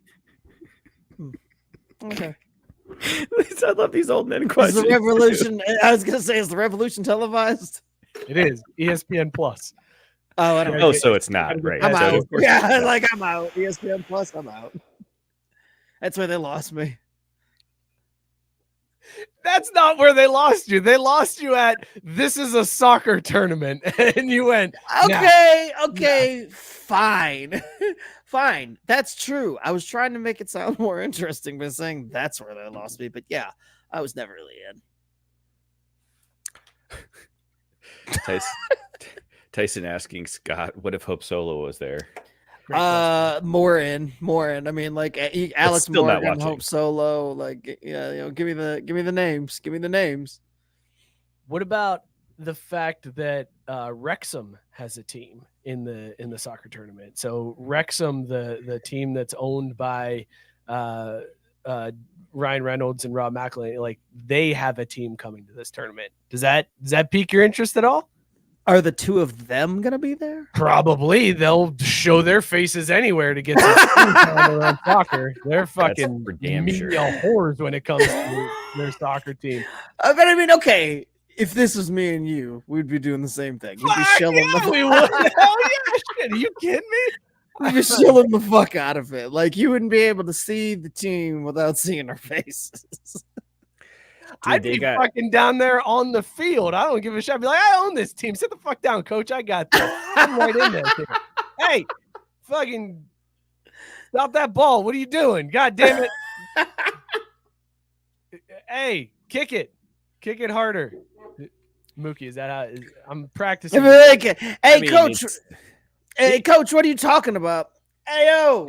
Okay. I love these old men questions. Is the revolution? I was gonna say, is the revolution televised? It is ESPN Plus. Oh, I don't know. Oh, so it's not right. I'm out. Yeah, I'm out. ESPN Plus. I'm out. That's where they lost me. That's not where they lost you. They lost you at this is a soccer tournament. And you went, okay, fine. Fine. That's true. I was trying to make it sound more interesting by saying that's where they lost me. But yeah, I was never really in. Tyson asking Scott, what if Hope Solo was there? More in. I mean, like Alex Morgan, Hope Solo. Like, yeah, give me the names. Give me the names. What about the fact that Wrexham has a team in the soccer tournament? So Wrexham, the team that's owned by Ryan Reynolds and Rob McElhenney, like they have a team coming to this tournament. Does that pique your interest at all? Are the two of them going to be there? Probably. They'll show their faces anywhere to get some around soccer. They're fucking media whores when it comes to their soccer team. But I mean, okay, if this was me and you, we'd be doing the same thing. We'd be shelling we would. Hell yeah, shit. Are you kidding me? We're just chilling the fuck out of it. Like you wouldn't be able to see the team without seeing our faces. I'd be fucking down there on the field. I don't give a shit. I'd be like, I own this team. Sit the fuck down, coach. I got this. I'm right in there. Hey, fucking stop that ball. What are you doing? God damn it. Hey, kick it. Kick it harder. Mookie, is that how I'm practicing? Hey, coach. Hey, coach, what are you talking about? Hey, yo.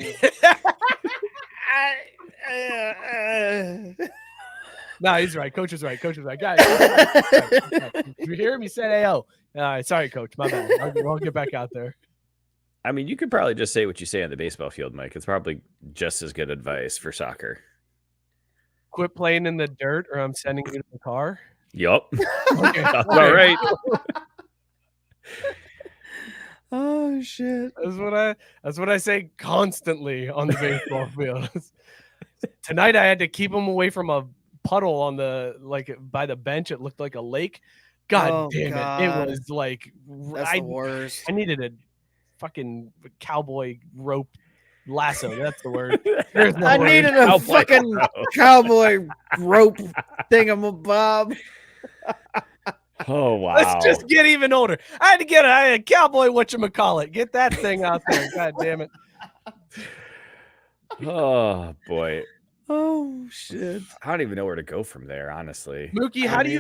No, he's right. Coach is right. Coach is right. Guys, did you hear him? He said, "Hey, oh, sorry, coach. My bad. I'll get back out there." I mean, you could probably just say what you say on the baseball field, Mike. It's probably just as good advice for soccer. Quit playing in the dirt, or I'm sending you to the car. Yup. Okay. All right. Oh shit. That's what I say constantly on the baseball field. Tonight I had to keep him away from a puddle on by the bench. It looked like a lake. God damn it. It was like That's the worst. I needed a fucking cowboy rope lasso. That's the word. I needed a fucking cowboy rope thingamabob. Oh wow! Let's just get even older. I had to get a cowboy whatchamacallit. Get that thing out there. God damn it. Oh boy. Oh shit. I don't even know where to go from there, honestly. Mookie, how do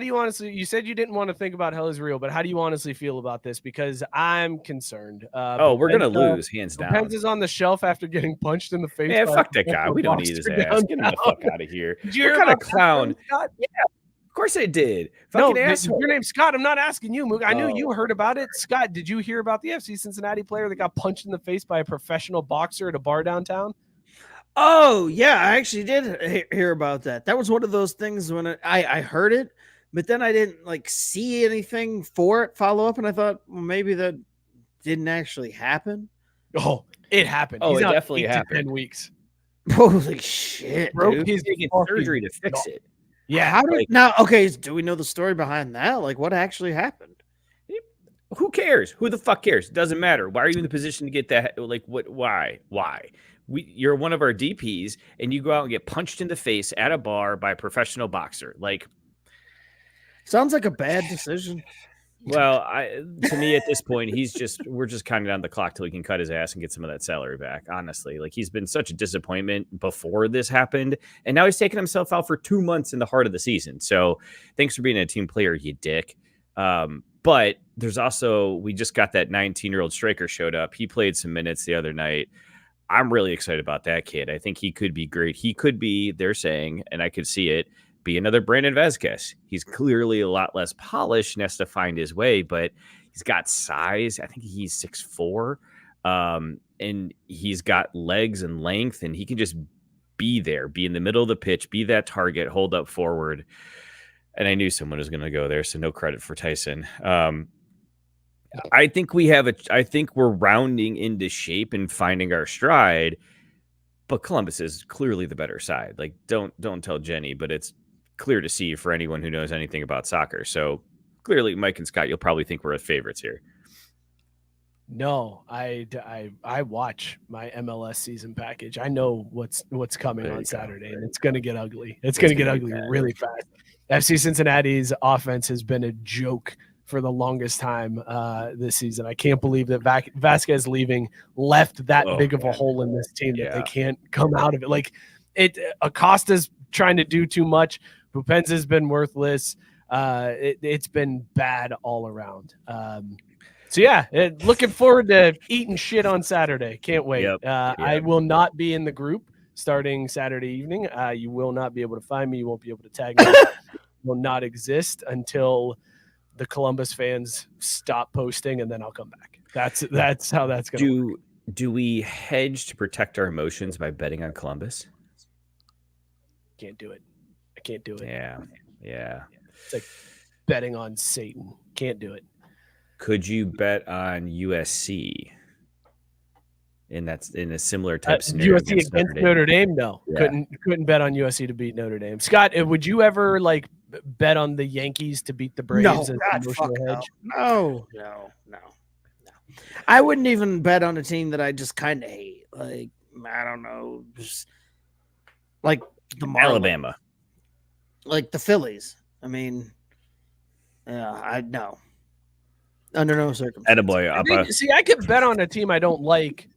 you honestly, you said you didn't want to think about hell is real, but how do you honestly feel about this? Because I'm concerned. We're gonna lose, hands down. Pence is on the shelf after getting punched in the face. Yeah, fuck that guy. We don't need his ass. Get him the fuck out of here. Did you what kind of clown? Yeah, of course I did. Fucking asshole. Your name's Scott. I'm not asking you, Mookie. I knew you heard about it. Scott, did you hear about the FC Cincinnati player that got punched in the face by a professional boxer at a bar downtown? Oh, yeah, I actually did hear about that. That was one of those things when I heard it, but then I didn't see anything for it follow up, and I thought, well, maybe that didn't actually happen. Oh, it happened. Oh, He's it out definitely 8 to happened. 10 weeks. Holy shit, Broke dude. his Taking surgery to fix it. Yeah. How did now? Okay, do we know the story behind that? Like, what actually happened? Who cares? Who the fuck cares? Doesn't matter. Why are you in the position to get that? Like, what? Why? You're one of our DPs, and you go out and get punched in the face at a bar by a professional boxer. Like, sounds like a bad decision. Well, to me at this point, we're just counting down the clock till he can cut his ass and get some of that salary back. Honestly, like he's been such a disappointment before this happened, and now he's taking himself out for 2 months in the heart of the season. So, thanks for being a team player, you dick. But there's also we just got that 19-year-old striker showed up. He played some minutes the other night. I'm really excited about that kid. I think he could be great. He could be, they're saying, and I could see it, be another Brandon Vazquez. He's clearly a lot less polished and has to find his way, but he's got size. I think he's 6'4", and he's got legs and length, and he can just be there, be in the middle of the pitch, be that target, hold up forward. And I knew someone was going to go there, so no credit for Tyson. I think I think we're rounding into shape and finding our stride, but Columbus is clearly the better side. Like, don't tell Jenny, but it's clear to see for anyone who knows anything about soccer. So clearly, Mike and Scott, you'll probably think we're the favorites here. No, I watch my MLS season package. I know what's coming on Saturday, and it's going to get ugly. It's going to get ugly really fast. FC Cincinnati's offense has been a joke for the longest time this season. I can't believe that Vazquez leaving left that big of a hole in this team that they can't come out of it. Like Acosta's trying to do too much. Bupenza's been worthless. It's been bad all around. So yeah, looking forward to eating shit on Saturday. Can't wait. Yep. I will not be in the group starting Saturday evening. You will not be able to find me. You won't be able to tag me. Will not exist until the Columbus fans stop posting, and then I'll come back. That's how that's going to work. Do we hedge to protect our emotions by betting on Columbus? Can't do it. I can't do it. Yeah. It's like betting on Satan. Can't do it. Could you bet on USC? And that's in a similar type scenario. USC against Notre Dame? No. Yeah. Couldn't bet on USC to beat Notre Dame. Scott, would you ever bet on the Yankees to beat the Braves as an emotional hedge? No. I wouldn't even bet on a team that I just kind of hate. Like, I don't know, just like the Marlins, Alabama, like the Phillies. I mean, yeah, I know. Under no circumstances. See, I can bet on a team I don't like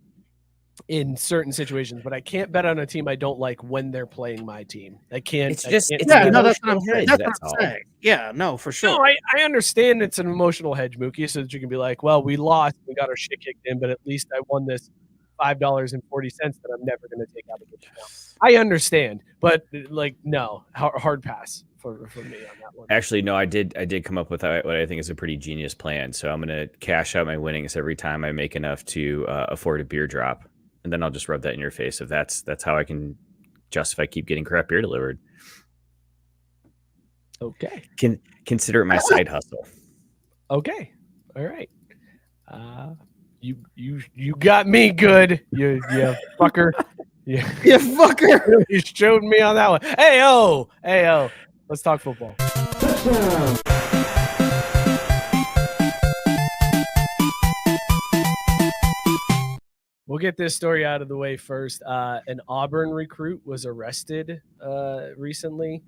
in certain situations, but I can't bet on a team I don't like when they're playing my team. I can't. That's what I'm saying. That's what I'm saying. Yeah, no, for sure. No, I understand it's an emotional hedge, Mookie, so that you can be like, well, we lost, we got our shit kicked in, but at least I won this $5.40 that I'm never going to take out of the account. I understand, but like, no, hard pass for me on that one. Actually, no, I did come up with what I think is a pretty genius plan. So I'm going to cash out my winnings every time I make enough to afford a beer drop. And then I'll just rub that in your face if that's how I can justify keep getting crap beer delivered. Okay. Consider it my side hustle. Okay. All right. You got me good. You fucker. You fucker. You showed me on that one. Hey-o. Let's talk football. We'll get this story out of the way first. An Auburn recruit was arrested recently.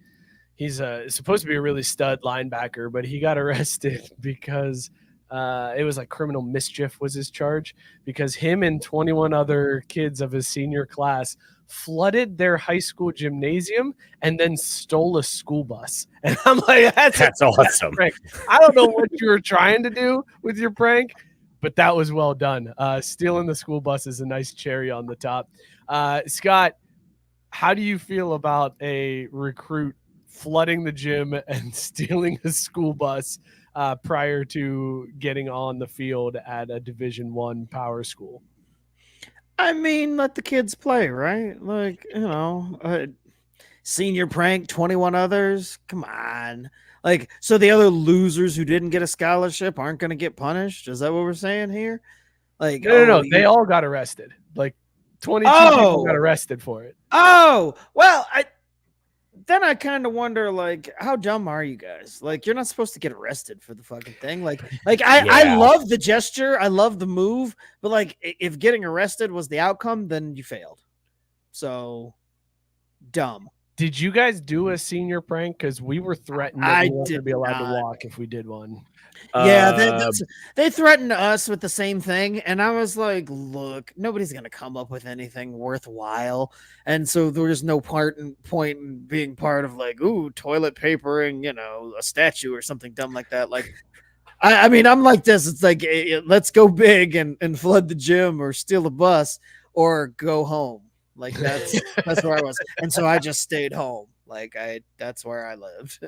He's supposed to be a really stud linebacker, but he got arrested because it was like criminal mischief was his charge, because him and 21 other kids of his senior class flooded their high school gymnasium and then stole a school bus. And I'm like, that's awesome. Prank. I don't know what you were trying to do with your prank, but that was well done. Stealing the school bus is a nice cherry on the top. Scott, how do you feel about a recruit flooding the gym and stealing a school bus prior to getting on the field at a Division I power school? I mean, let the kids play, right? Like, senior prank, 21 others. Come on. Like, so the other losers who didn't get a scholarship aren't going to get punished? Is that what we're saying here? Like, no. They all got arrested. Like, 22 people got arrested for it. Oh, well, then I kind of wonder, like, how dumb are you guys? Like, you're not supposed to get arrested for the fucking thing. I love the gesture. I love the move. But, like, if getting arrested was the outcome, then you failed. So, dumb. Did you guys do a senior prank? Because we were threatened that we weren't going to be allowed to walk if we did one. Yeah, they threatened us with the same thing, and I was like, look, nobody's going to come up with anything worthwhile, and so there's no point in being part of, like, toilet papering, a statue or something dumb like that. Like, I mean, I'm like this. It's like, let's go big and flood the gym or steal a bus or go home. Like, that's where I was. And so I just stayed home. Like, that's where I lived.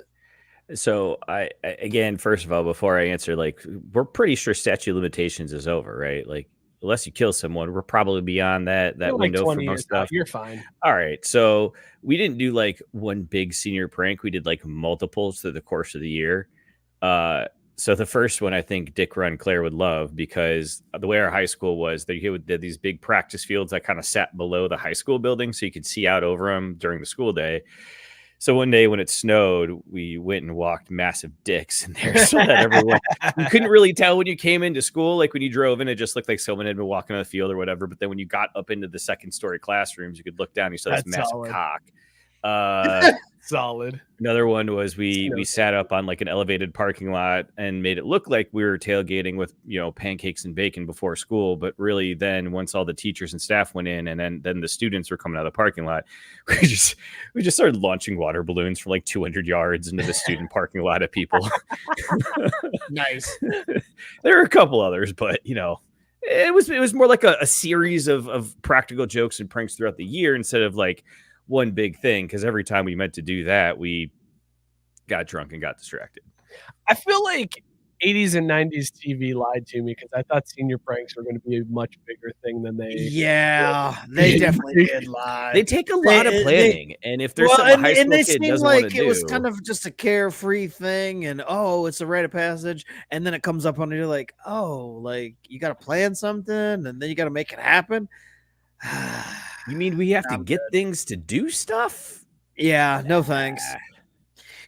So I again, first of all, before I answer, like, we're pretty sure statute of limitations is over, right? Like, unless you kill someone, we're probably beyond that window for most stuff. You're fine. All right. So we didn't do like one big senior prank. We did like multiples through the course of the year. So the first one, I think Dick Run Claire would love, because the way our high school was, they had these big practice fields that kind of sat below the high school building, so you could see out over them during the school day. So one day when it snowed, we went and walked massive dicks in there so that everyone, you couldn't really tell when you came into school. Like, when you drove in, it just looked like someone had been walking on the field or whatever. But then when you got up into the second story classrooms, you could look down, you saw this massive cock. Solid. Another one was we sat up on like an elevated parking lot and made it look like we were tailgating with, pancakes and bacon before school. But really, then once all the teachers and staff went in, and then the students were coming out of the parking lot, we just started launching water balloons from like 200 yards into the student parking lot at people. Nice. There were a couple others, but it was more like a series of practical jokes and pranks throughout the year instead of like one big thing, because every time we meant to do that, we got drunk and got distracted. I feel like 80s and 90s TV lied to me, because I thought senior pranks were going to be a much bigger thing than they. Yeah, they definitely did lie. They take a lot of planning, and if there's some high school kid doesn't want to do, it was kind of just a carefree thing, and it's a rite of passage, and then it comes up on you like, like you got to plan something, and then you got to make it happen. You mean we have to get things to do stuff? Yeah, no thanks.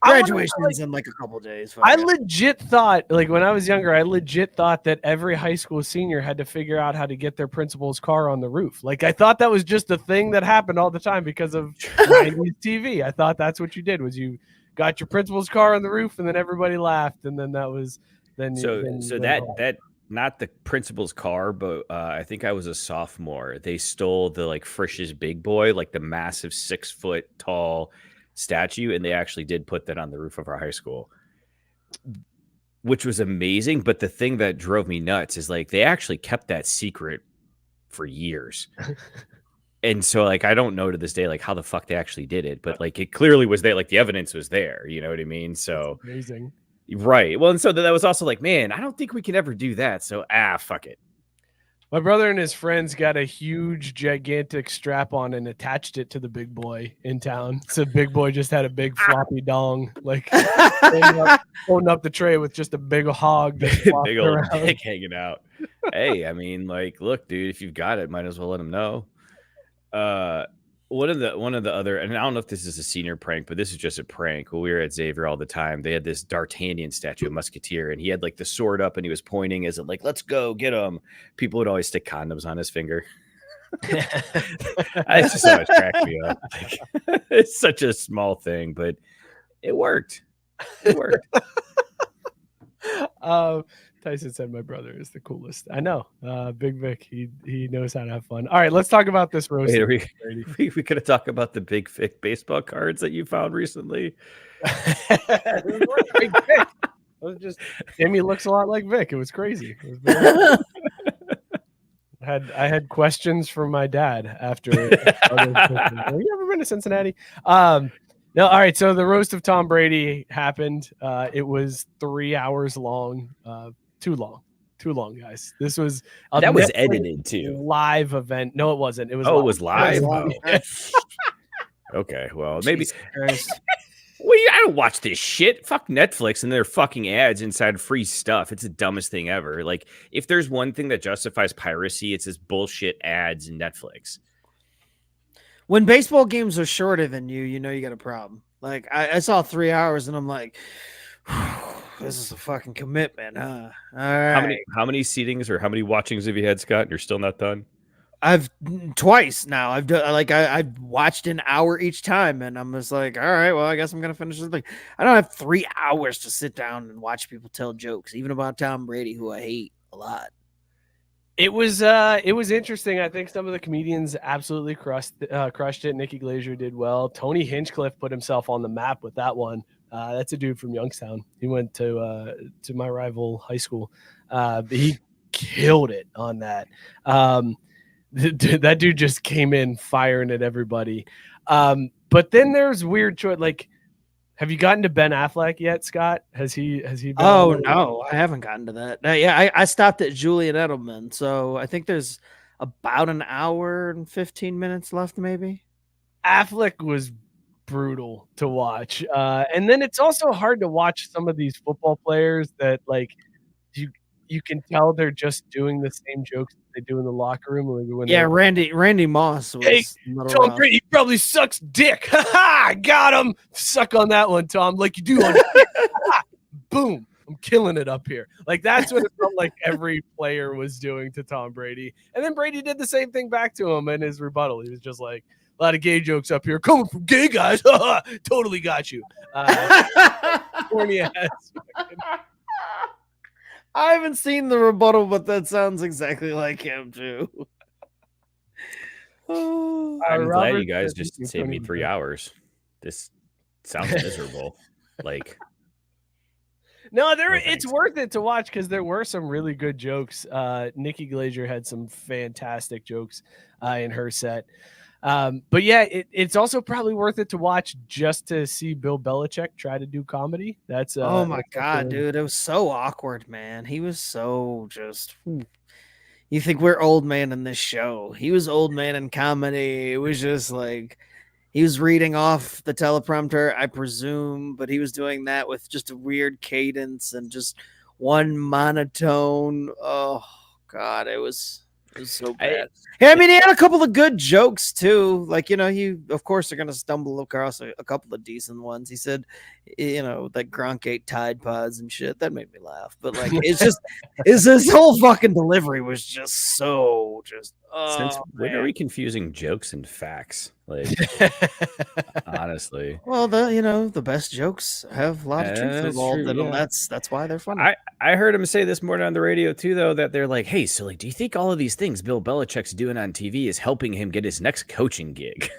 Graduation's in like a couple days. Fuck I it. legit thought, like when I was younger, I legit thought that every high school senior had to figure out how to get their principal's car on the roof. Like I thought that was just a thing that happened all the time because of 90s TV. I thought that's what you did was you got your principal's car on the roof and then everybody laughed and then that was then that not the principal's car, but I think I was a sophomore. They stole the like Frisch's Big Boy, like the massive 6 foot tall statue, and they actually did put that on the roof of our high school, which was amazing. But the thing that drove me nuts is like they actually kept that secret for years. And so like I don't know to this day like how the fuck they actually did it, but like it clearly was there, like the evidence was there, you know what I mean? So that's amazing. Right. Well, and so that was also like, man, I don't think we can ever do that. So fuck it. My brother and his friends got a huge, gigantic strap on and attached it to the big boy in town. So big boy just had a big floppy dong, like holding up the tray with just a big hog, big old dick hanging out. Hey, I mean, like, look, dude, if you've got it, might as well let him know. One of the other, and I don't know if this is a senior prank, but this is just a prank. When we were at Xavier all the time, they had this D'Artagnan statue, a musketeer, and he had like the sword up and he was pointing as it like, let's go get him. People would always stick condoms on his finger. It's just always cracked me up. Like, it's such a small thing, but it worked. It worked. Tyson said my brother is the coolest. I know. Big Vic, he knows how to have fun. All right, let's talk about this roast. We could have talked about the Big Vic baseball cards that you found recently. Big Vic. It was just Jimmy looks a lot like Vic. It was crazy. It was I had questions from my dad after. Have you ever been to Cincinnati? No, all right. So the roast of Tom Brady happened. It was 3 hours long. Too long, guys. This was that was edited too. Live event. No, it wasn't. It was. It was live. Okay, well maybe. Well, I don't watch this shit. Fuck Netflix and their fucking ads inside free stuff. It's the dumbest thing ever. Like, if there's one thing that justifies piracy, it's this bullshit ads in Netflix. When baseball games are shorter than you know you got a problem. Like, I saw 3 hours and I'm like, this is a fucking commitment, huh? All right. How many seatings or how many watchings have you had, Scott? And you're still not done? I've twice now. I've done like I've watched an hour each time, and I'm just like, all right, well, I guess I'm gonna finish this thing. I don't have 3 hours to sit down and watch people tell jokes, even about Tom Brady, who I hate a lot. It was interesting. I think some of the comedians absolutely crushed it. Nikki Glaser did well. Tony Hinchcliffe put himself on the map with that one. That's a dude from Youngstown. He went to my rival high school. He killed it on that. That dude just came in firing at everybody. But then there's weird choice. Like, have you gotten to Ben Affleck yet, Scott? Has he been? Oh no, I haven't gotten to that. Yeah, I stopped at Julian Edelman, so I think there's about an hour and 15 minutes left, maybe. Affleck was brutal to watch, and then it's also hard to watch some of these football players that like you can tell they're just doing the same jokes that they do in the locker room. Randy Moss was. Hey, Tom Brady probably sucks dick. Ha ha! Got him. Suck on that one, Tom. Like you do on. Boom! I'm killing it up here. Like that's what it felt like every player was doing to Tom Brady, and then Brady did the same thing back to him in his rebuttal. He was just like, a lot of gay jokes up here coming from gay guys. Totally got you. Corny ass. I haven't seen the rebuttal, but that sounds exactly like him too. I'm glad you guys just saved me 3 hours. This sounds miserable. Like, no, it's worth it to watch because there were some really good jokes. Nikki Glaser had some fantastic jokes in her set. But yeah, it's also probably worth it to watch just to see Bill Belichick try to do comedy. That's oh my god, dude, it was so awkward, man. He was so just. You think we're old man in this show? He was old man in comedy. It was just like he was reading off the teleprompter, I presume, but he was doing that with just a weird cadence and just one monotone. Oh god, it was It was so bad. Hey, I mean, he had a couple of good jokes too. Like, you of course are gonna stumble across a couple of decent ones. He said, that Gronk ate Tide Pods and shit. That made me laugh. But like, his whole fucking delivery was just so Since when are we confusing jokes and facts? Like, honestly. Well, the best jokes have a lot of truth involved in them. That's why they're funny. I heard him say this morning on the radio too, though, that they're like, hey, so like, do you think all of these things Bill Belichick's doing on TV is helping him get his next coaching gig?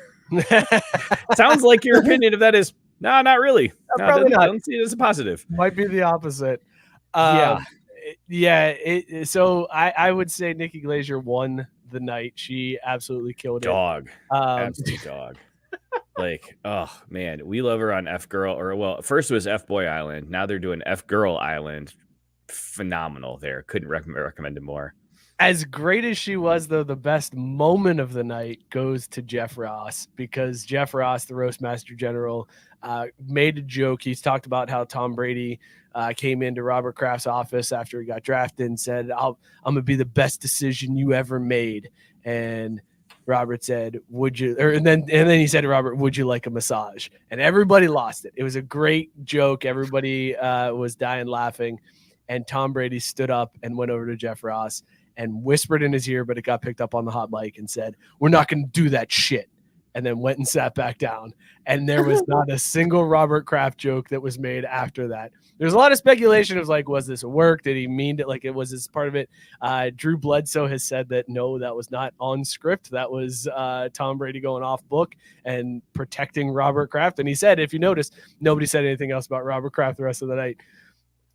Sounds like your opinion of that is no, not really. No, probably not. Don't see it as a positive. Might be the opposite. So I would say Nikki Glaser won the night. She absolutely killed it. Absolute dog. Like, oh man, we love her on F Girl, or well, first it was F Boy Island. Now they're doing F Girl Island. Phenomenal there. Couldn't recommend it more. As great as she was, though, the best moment of the night goes to Jeff Ross, because Jeff Ross, the Roast Master General, made a joke. He's talked about how Tom Brady came into Robert Kraft's office after he got drafted and said, I'm going to be the best decision you ever made. And Robert said, would you, and then he said to Robert, would you like a massage? And everybody lost it. It was a great joke. Everybody was dying laughing. And Tom Brady stood up and went over to Jeff Ross and whispered in his ear, but it got picked up on the hot mic, and said, we're not going to do that shit. And then went and sat back down. And there was not a single Robert Kraft joke that was made after that. There's a lot of speculation of like, was this a work? Did he mean it? Like, it was this part of it. Drew Bledsoe has said that, no, that was not on script. That was Tom Brady going off book and protecting Robert Kraft. And he said, if you notice, nobody said anything else about Robert Kraft the rest of the night.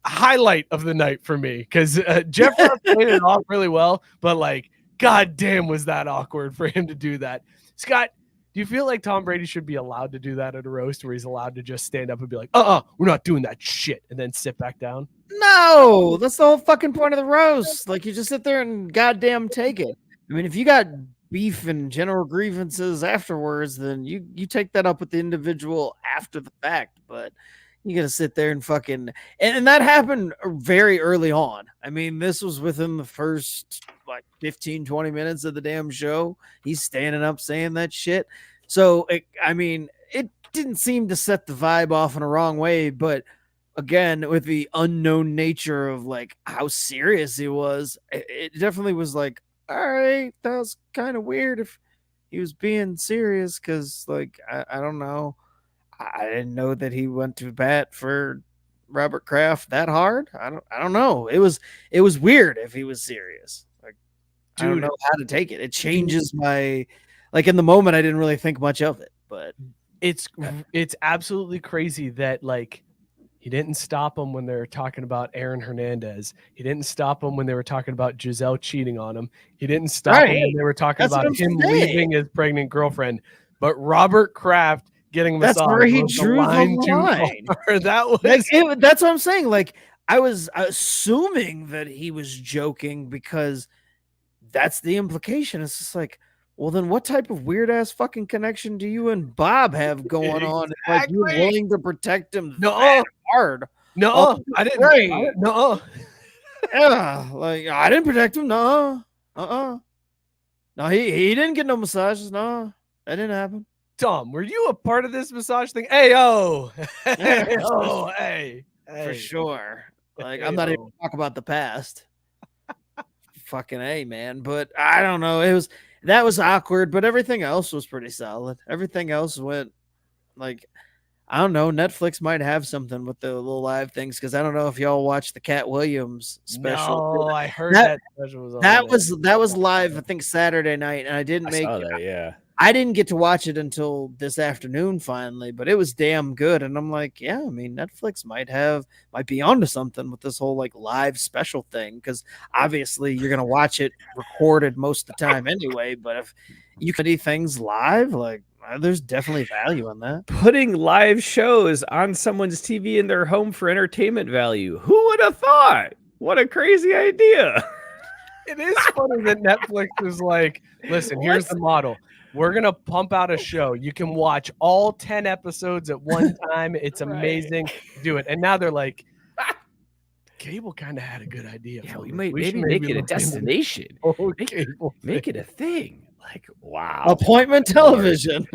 Highlight of the night for me, because Jeff Ross played it off really well, but like, god damn, was that awkward for him to do that. Scott, do you feel like Tom Brady should be allowed to do that at a roast, where he's allowed to just stand up and be like, we're not doing that shit, and then sit back down? No, that's the whole fucking point of the roast. Like, you just sit there and goddamn take it. I mean, if you got beef and general grievances afterwards, then you take that up with the individual after the fact. But you got to sit there and fucking, and that happened very early on. I mean, this was within the first like 15, 20 minutes of the damn show. He's standing up saying that shit. So, it didn't seem to set the vibe off in a wrong way. But again, with the unknown nature of like how serious he was, it definitely was like, all right, that was kind of weird if he was being serious. Cause like, I don't know. I didn't know that he went to bat for Robert Kraft that hard. I don't know. It was weird if he was serious. Like, dude, I don't know how to take it. It changes my, like, in the moment I didn't really think much of it, but it's absolutely crazy that like he didn't stop him when they were talking about Aaron Hernandez. He didn't stop him when they were talking about Giselle cheating on him. He didn't stop him when they were talking about him leaving his pregnant girlfriend. But Robert Kraft getting massage. That's where he drew the line. That's what I'm saying. Like, I was assuming that he was joking, because that's the implication. It's just like, well, then what type of weird ass fucking connection do you and Bob have going on? Like, you're willing to protect him that hard? No, I didn't. Right. No. Yeah, like, I didn't protect him. No. No, he didn't get no massages. No, that didn't happen. Tom, were you a part of this massage thing? Hey, hey. For sure. Like, I'm not even talking about the past. Fucking A, man. But I don't know. That was awkward, but everything else was pretty solid. Everything else went like, I don't know. Netflix might have something with the little live things, because I don't know if y'all watched the Cat Williams special. No, I heard that special was on that was live, I think, Saturday night, and I saw that, yeah. I didn't get to watch it until this afternoon finally, but it was damn good. And I'm like, yeah, I mean, Netflix might be onto something with this whole like live special thing, because obviously you're going to watch it recorded most of the time anyway. But if you can do things live, like, there's definitely value in that. Putting live shows on someone's TV in their home for entertainment value. Who would have thought? What a crazy idea. It is funny that Netflix is like, listen, here's the model. We're going to pump out a show. You can watch all 10 episodes at one time. It's amazing. Do it. And now they're like, Cable kind of had a good idea. Yeah, for we me. might should maybe make it a look into destination. the whole cable Make thing. it a thing. Like, wow. Appointment television.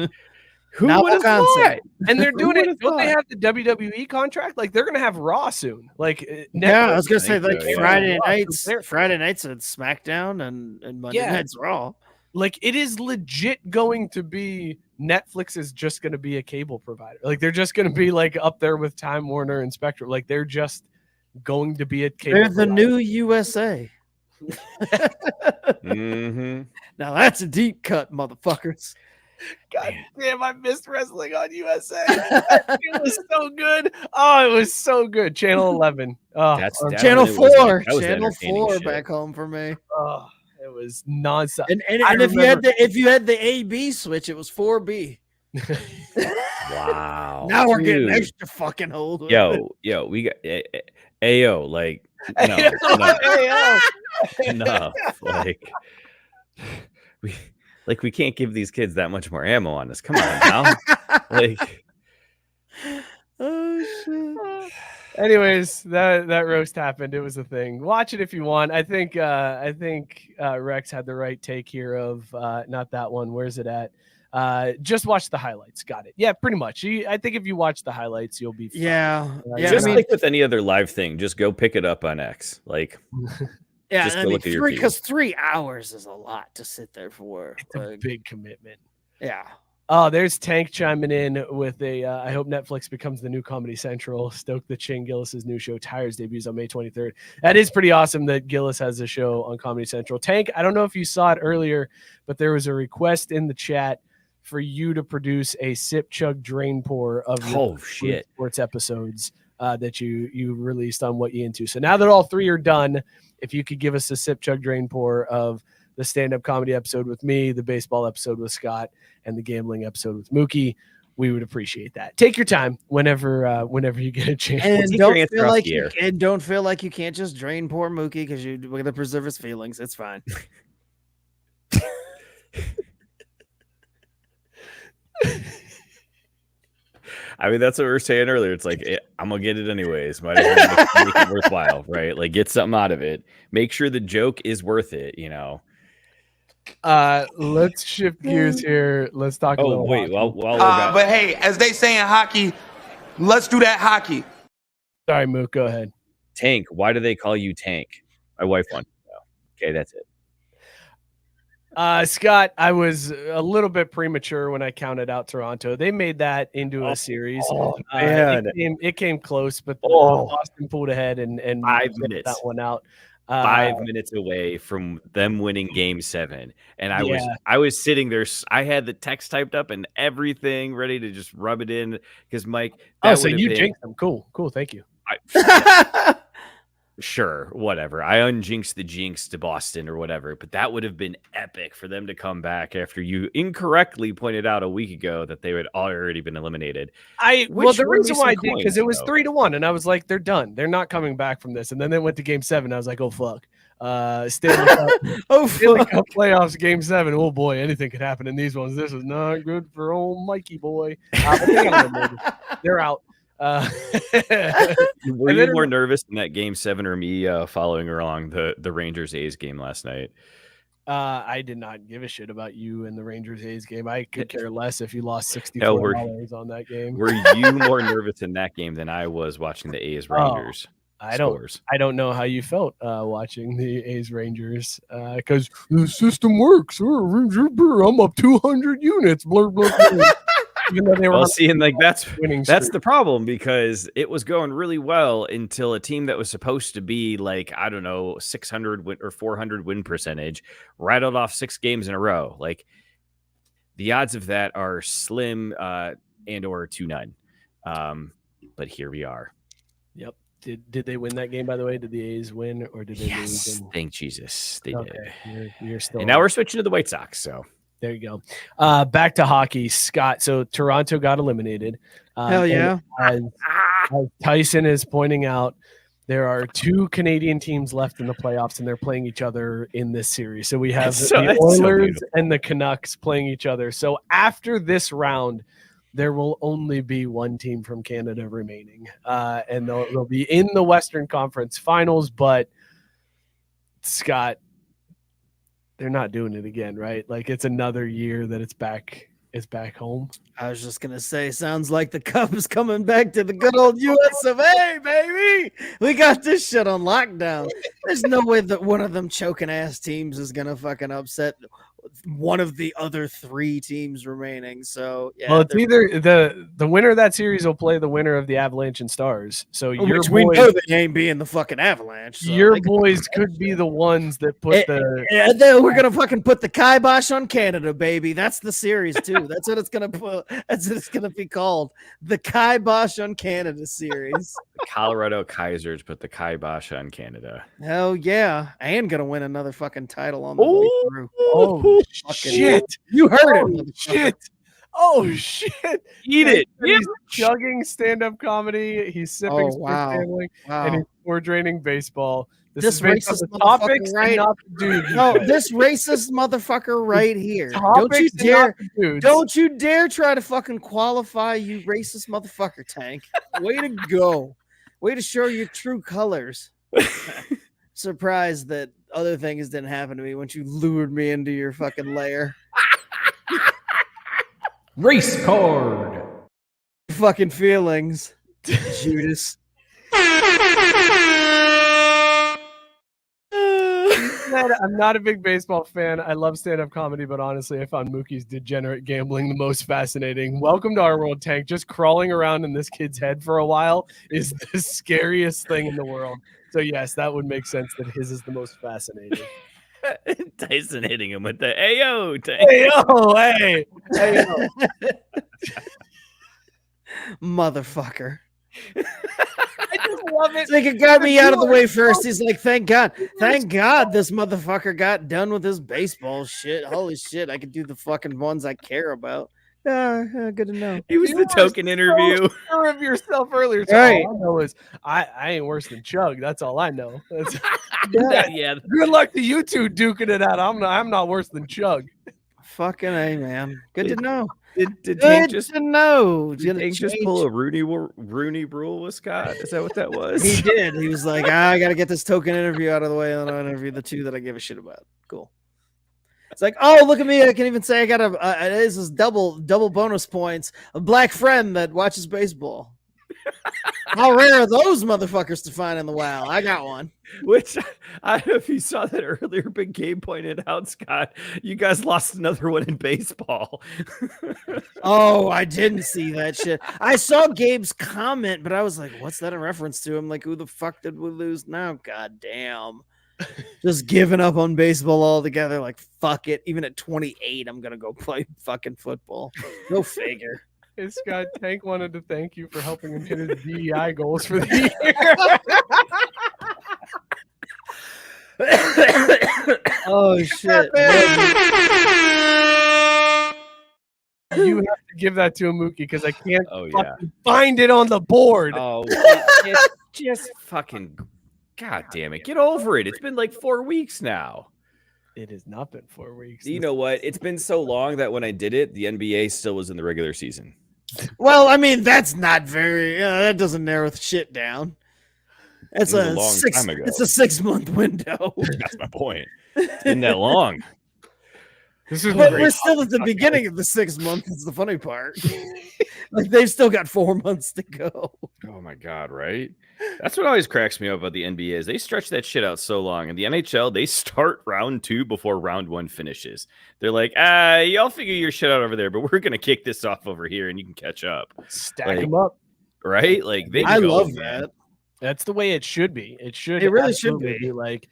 Who Novel would have thought? concept. And they're doing Who it. would've Don't they thought? have the WWE contract? Like they're gonna have Raw soon. Like Yeah, I was gonna say think like so, yeah. Friday Raw, nights. so they're- Friday nights at SmackDown and Monday Yeah. nights Raw. Like it is legit going to be Netflix is just going to be a cable provider. Like they're just going to be like up there with Time Warner and Spectrum. Like they're just going to be a cable. They're the provider. new USA. Mm-hmm. Now that's a deep cut, motherfuckers. God damn, I missed wrestling on USA. It was so good. Oh, it was so good. Channel 11. Oh, That's Channel when it was, 4. that was Channel entertaining 4 shit. back home for me. oh, it was nonstop. And I if you had remember- if you had the AB switch, it was 4B. Wow. Now we're getting Dude. extra fucking old. with it. Yo, we got Ayo, like no, enough. Like we can't give these kids that much more ammo on us. Come on now. Like Oh shit. Anyways, that roast happened. It was a thing. Watch it if you want. I think Rex had the right take here of not that one. Where's it at? Just watch the highlights. Got it. Yeah, pretty much. I think if you watch the highlights, you'll be fine. Yeah. Yeah. just I mean, like with any other live thing, just go pick it up on X. Like yeah, just I go mean, look at your feed. because 3 hours is a lot to sit there for. It's a Like, big commitment. yeah. Oh, there's Tank chiming in with a I hope Netflix becomes the new Comedy Central. Stoke the Chin, Gillis's new show Tires debuts on May 23rd. That is pretty awesome that Gillis has a show on Comedy Central. Tank, I don't know if you saw it earlier, but there was a request in the chat for you to produce a sip chug drain pour of your sports episodes that you released on What You Into. So now that all 3 are done, if you could give us a sip chug drain pour of the stand-up comedy episode with me, the baseball episode with Scott, and the gambling episode with Mookie, we would appreciate that. Take your time whenever you get a chance. And take don't your answer feel off like the you, air. and don't feel like you can't just drain poor Mookie because you're going to preserve his feelings. It's fine. I mean, that's what we were saying earlier. It's like I'm gonna get it anyways. Might as well make it worthwhile, right? Like get something out of it. Make sure the joke is worth it. You know. Let's shift gears here. Let's talk. Oh wait, while we're back. But hey, as they say in hockey, let's do that hockey. Sorry, Mook. Go ahead. Tank. Why do they call you Tank? My wife wants to know. Okay, that's it. Scott, I was a little bit premature when I counted out Toronto. They made that into a series. man. It came close, but Oh. Boston pulled ahead and 5 took minutes. that one out. 5 minutes away from them winning Game 7, and Yeah. I was sitting there. I had the text typed up and everything ready to just rub it in because Mike. Oh, that so would have you been- jinxed them. Cool. Thank you. Sure, whatever. I unjinxed the jinx to Boston or whatever, but that would have been epic for them to come back after you incorrectly pointed out a week ago that they had already been eliminated. Well, Which the would be reason why I some did because coins, it was though. 3-1, and I was like, they're done. They're not coming back from this. And then they went to Game 7. I was like, oh fuck. Stanley Cup, Stanley Cup Playoffs Game 7. Oh boy, anything could happen in these ones. This is not good for old Mikey boy. But they got eliminated. They're out. Were And you then- more nervous in that Game 7 or me following along the Rangers A's game last night? I did not give a shit about you and the Rangers A's game. I could care less if you lost $64 No, on that game. Were you more nervous in that game than I was watching the A's Rangers? I don't know how you felt watching the A's Rangers because the system works. I'm up 200 units. Blur, blur, blur. Even though they were Well, on seeing like that's winning the streak. problem because it was going really well until a team that was supposed to be like I don't know 600 win or 400 win percentage rattled off 6 games in a row. Like the odds of that are slim and or to none. But here we are. Yep. Did they win that game? By the way, did the A's win or did they lose? Yes, thank Jesus they did. You're still. And now we're switching to the White Sox. So there you go. Back to hockey, Scott. So Toronto got eliminated. Hell yeah. As Tyson is pointing out, there are 2 Canadian teams left in the playoffs, and they're playing each other in this series. So we have That's so the Oilers beautiful. and the Canucks playing each other. So after this round, there will only be one team from Canada remaining, and they'll be in the Western Conference Finals. But Scott, they're not doing it again, right? Like it's another year that it's back home. I was just gonna say, sounds like the Cubs coming back to the good old US of A, baby. We got this shit on lockdown. There's no way that one of them choking ass teams is gonna fucking upset one of the other 3 teams remaining. So yeah, well, it's either the winner of that series will play the winner of the Avalanche and Stars. So we boys, know they ain't being the fucking Avalanche. So your boys could be the ones that put we're gonna fucking put the kibosh on Canada, baby. That's the series too. That's what it's gonna put. That's what it's gonna be called. The kibosh on Canada series. The Colorado Kaisers put the kibosh on Canada. Hell yeah, and gonna win another fucking title on the way through. Oh shit! You heard it. Shit! Oh shit! Eat it. He's chugging stand-up comedy. He's sipping gambling, and we're draining baseball. This racist the topics, right? not the dude. No, this racist motherfucker right here. Topics Don't you dare try to fucking qualify, you racist motherfucker, Tank. Way to go. Way to show your true colors. Surprised that other things didn't happen to me once you lured me into your fucking lair. Race card. Fucking feelings, Judas. I'm not a big baseball fan. I love stand-up comedy, but honestly, I found Mookie's degenerate gambling the most fascinating. Welcome to our world, Tank. Just crawling around in this kid's head for a while is the scariest thing in the world. So yes, that would make sense that his is the most fascinating. Tyson hitting him with the Ayo, Tank. Hey, Motherfucker. I just love it. Like it got me out of the way first. He's like, thank God this motherfucker got done with his baseball shit. Holy shit, I could do the fucking ones I care about. Good to know. He was the token interview. Sure of yourself earlier. So right. All I know is I ain't worse than Chug. That's all I know. Yeah. Good luck to you two duking it out. I'm not worse than Chug. Fucking A, man. Good to know. Did Tank just know? Did Tank just pull a Rooney rule with Scott? Is that what that was? He did. He was like, I got to get this token interview out of the way, and then I'll interview the 2 that I give a shit about. Cool. It's like, oh, look at me. I can even say I got this is double bonus points. A black friend that watches baseball. How rare are those motherfuckers to find in the WoW? I got one. Which, I don't know if you saw that earlier, but Gabe pointed out, Scott, you guys lost another one in baseball. Oh, I didn't see that shit. I saw Gabe's comment, but I was like, what's that a reference to? I'm like, who the fuck did we lose now? God damn. Just giving up on baseball altogether. Like, fuck it. Even at 28, I'm going to go play fucking football. Go figure. Hey, Scott, Tank wanted to thank you for helping him hit his DEI goals for the year. Oh, shit. You have to give that to a Mookie because I can't find it on the board. Oh, just fucking, God damn it. Get over it. It's been like 4 weeks now. It has not been 4 weeks. You know what? It's been so long that when I did it, the NBA still was in the regular season. Well, I mean, that's not very. That doesn't narrow the shit down. It's a long time ago. It's a 6-month window. That's my point. It's been that long. But we're still at the beginning of the 6 months. It's the funny part. Like they've still got 4 months to go. Oh my God, right? That's what always cracks me up about the NBA is they stretch that shit out so long. And the NHL, they start round 2 before round 1 finishes. They're like, y'all figure your shit out over there, but we're gonna kick this off over here and you can catch up. Stack them up. Right? Like I love that. That's the way it should be. It really should be. Like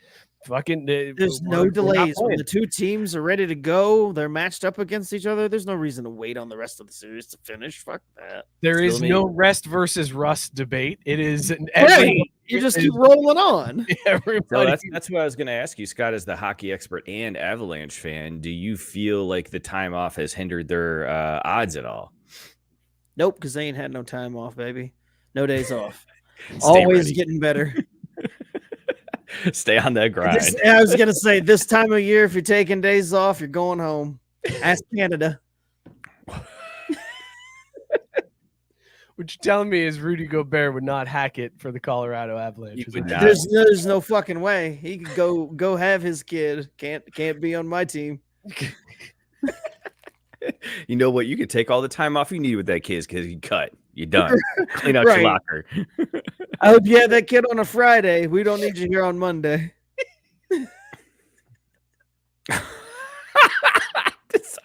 fucking there's no delays. When the 2 teams are ready to go, they're matched up against each other. There's no reason to wait on the rest of the series to finish. Fuck that. There is no rest versus rust debate. It is you just keep rolling on. Everybody. So that's what I was going to ask you, Scott, as the hockey expert and Avalanche fan. Do you feel like the time off has hindered their odds at all? Nope, because they ain't had no time off, baby. No days off. Always getting better. Stay on that grind. I was going to say, this time of year, if you're taking days off, you're going home. Ask Canada. What you're telling me is Rudy Gobert would not hack it for the Colorado Avalanche. He would not. There's no fucking way he could go have his kid. Can't be on my team. You know what? You could take all the time off you need with that kid because you cut. You're done. Clean out Right. your locker. I hope you had that kid on a Friday. We don't need you here on Monday.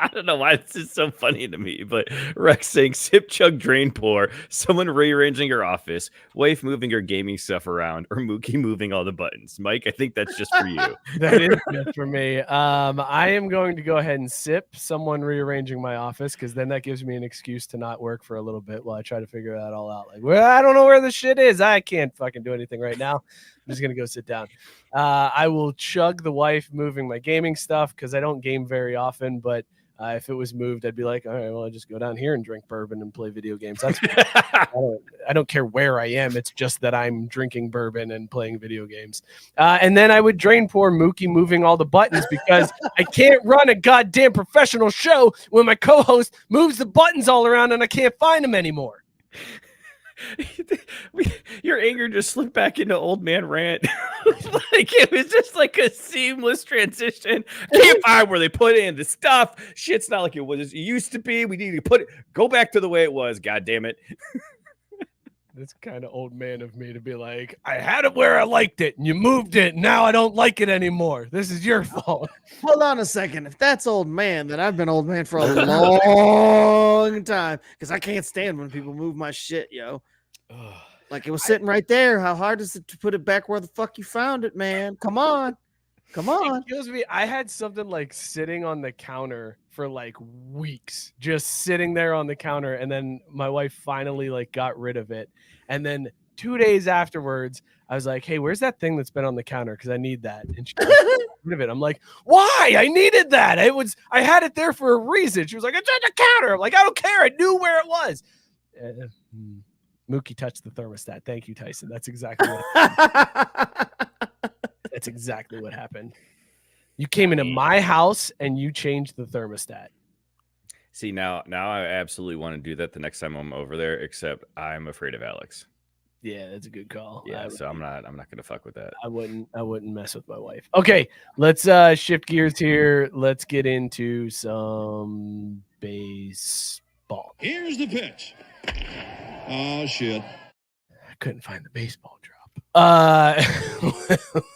I don't know why this is so funny to me, but Rex saying sip, chug, drain, pour, someone rearranging your office, wife moving her gaming stuff around, or Mookie moving all the buttons. Mike, I think that's just for you. That is good for me. I am going to go ahead and sip someone rearranging my office because then that gives me an excuse to not work for a little bit while I try to figure that all out. Like, well, I don't know where the shit is. I can't fucking do anything right now. I'm just going to go sit down. I will chug the wife moving my gaming stuff because I don't game very often, but if it was moved, I'd be like, all right, well, I'll just go down here and drink bourbon and play video games. That's I don't care where I am. It's just that I'm drinking bourbon and playing video games. And then I would drain pour Mookie moving all the buttons because I can't run a goddamn professional show when my co-host moves the buttons all around and I can't find them anymore. Your anger just slipped back into old man rant. Like it was just like a seamless transition. Can't find where they put in the stuff. Shit's not like it was. It used to be. We need to go back to the way it was. God damn it. That's kind of old man of me to be like, I had it where I liked it and you moved it. And now I don't like it anymore. This is your fault. Hold on a second. If that's old man, then I've been old man for a long time because I can't stand when people move my shit, yo. Like it was sitting right there. How hard is it to put it back where the fuck you found it, man? Come on. It kills me. I had something like sitting on the counter for like weeks, just sitting there on the counter. And then my wife finally like got rid of it. And then 2 days afterwards, I was like, hey, where's that thing that's been on the counter? Because I need that. And she got rid of it. I'm like, why? I needed that. I had it there for a reason. She was like, it's on the counter. I'm like, I don't care. I knew where it was. Mookie touched the thermostat. Thank you, Tyson. That's exactly what That's exactly what happened. You came into my house and you changed the thermostat. See, now I absolutely want to do that the next time I'm over there, except I'm afraid of Alex. Yeah, that's a good call. Yeah, so I'm not gonna fuck with that. I wouldn't mess with my wife. Okay, let's shift gears here. Let's get into some baseball. Here's the pitch. Oh shit. I couldn't find the baseball drop.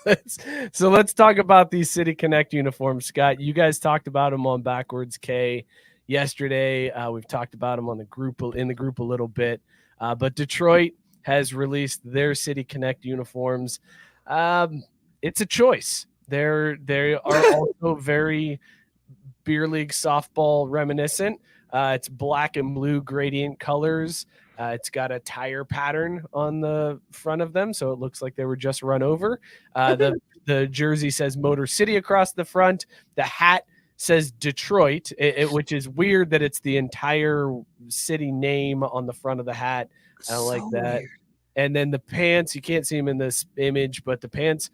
Let's talk about these City Connect uniforms. Scott, you guys talked about them on Backwards K yesterday. We've talked about them in the group a little bit. But Detroit has released their City Connect uniforms. It's a choice. They are also very beer league softball reminiscent. It's black and blue gradient colors. It's got a tire pattern on the front of them, so it looks like they were just run over. The jersey says Motor City across the front. The hat says Detroit, which is weird that it's the entire city name on the front of the hat. I don't like that. Weird. And then the pants, you can't see them in this image, but the pants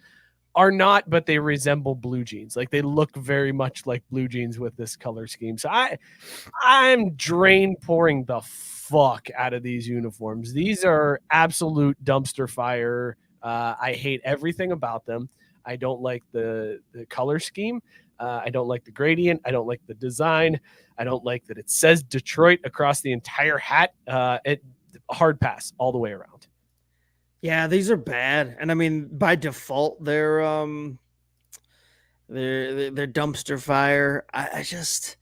are not, but they resemble blue jeans. Like they look very much like blue jeans with this color scheme. So I'm drain pouring the fuck out of these uniforms. These are absolute dumpster fire. I hate everything about them. I don't like the color scheme. I don't like the gradient. I don't like the design. I don't like that it says Detroit across the entire hat. Hard pass all the way around. Yeah, these are bad. And I mean, by default, they're dumpster fire. I just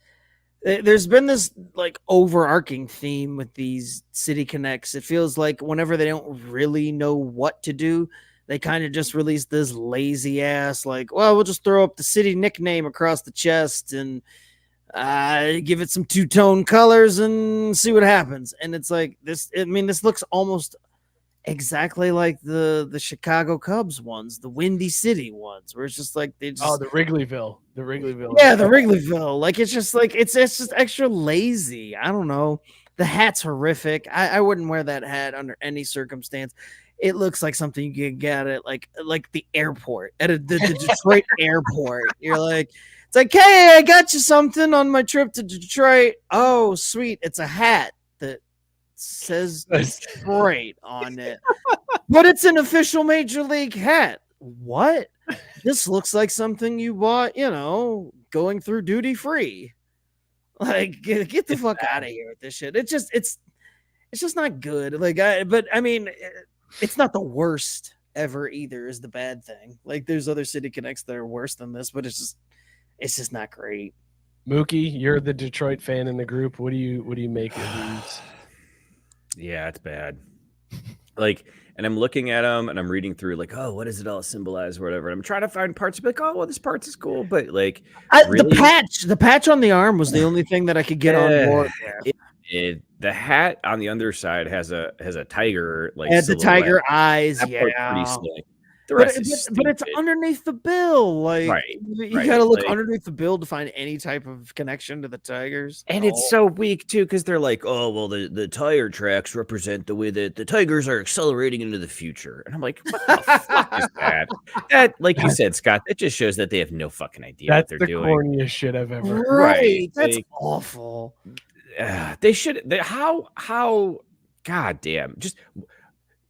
there's been this like overarching theme with these City Connects. It feels like whenever they don't really know what to do, they kind of just release this lazy ass like, well, we'll just throw up the city nickname across the chest and give it some two-tone colors and see what happens. And it's like this. I mean, this looks almost exactly like the Chicago Cubs ones, the Windy City ones, where it's just like they just the Wrigleyville. Yeah, the Wrigleyville. Like it's just like it's just extra lazy. I don't know. The hat's horrific. I wouldn't wear that hat under any circumstance. It looks like something you could get at like the airport at the Detroit airport. You're like, it's like, hey, I got you something on my trip to Detroit. Oh, sweet. It's a hat that says Detroit on it, but it's an official major league hat. What? This looks like something you bought, going through duty free. Like, get the fuck out of here with this shit. It's just not good. But I mean, it's not the worst ever either. Is the bad thing. Like, there's other City Connects that are worse than this, but it's just not great. Mookie, you're the Detroit fan in the group. What do you make of these? Yeah, it's bad. Like, and I'm looking at them and I'm reading through, like, oh, what does it all symbolize or whatever. I'm trying to find parts to be like, oh, well, this part is cool, but like, really? the patch on the arm was the only thing that I could get on board. The hat on the underside has a tiger, like, and the tiger eyes. That part's pretty sick. The But, rest is but it's stupid. underneath the bill. Like, Right, you right, got to look like- underneath the bill to find any type of connection to the Tigers. And it's so weak too, because they're like, oh, well, the tire tracks represent the way that the Tigers are accelerating into the future. And I'm like, what the fuck is that? That, like you said, Scott, that just shows that they have no fucking idea That's what the they're doing. corniest shit I've ever. Right. That's like- awful. They should. How? God damn!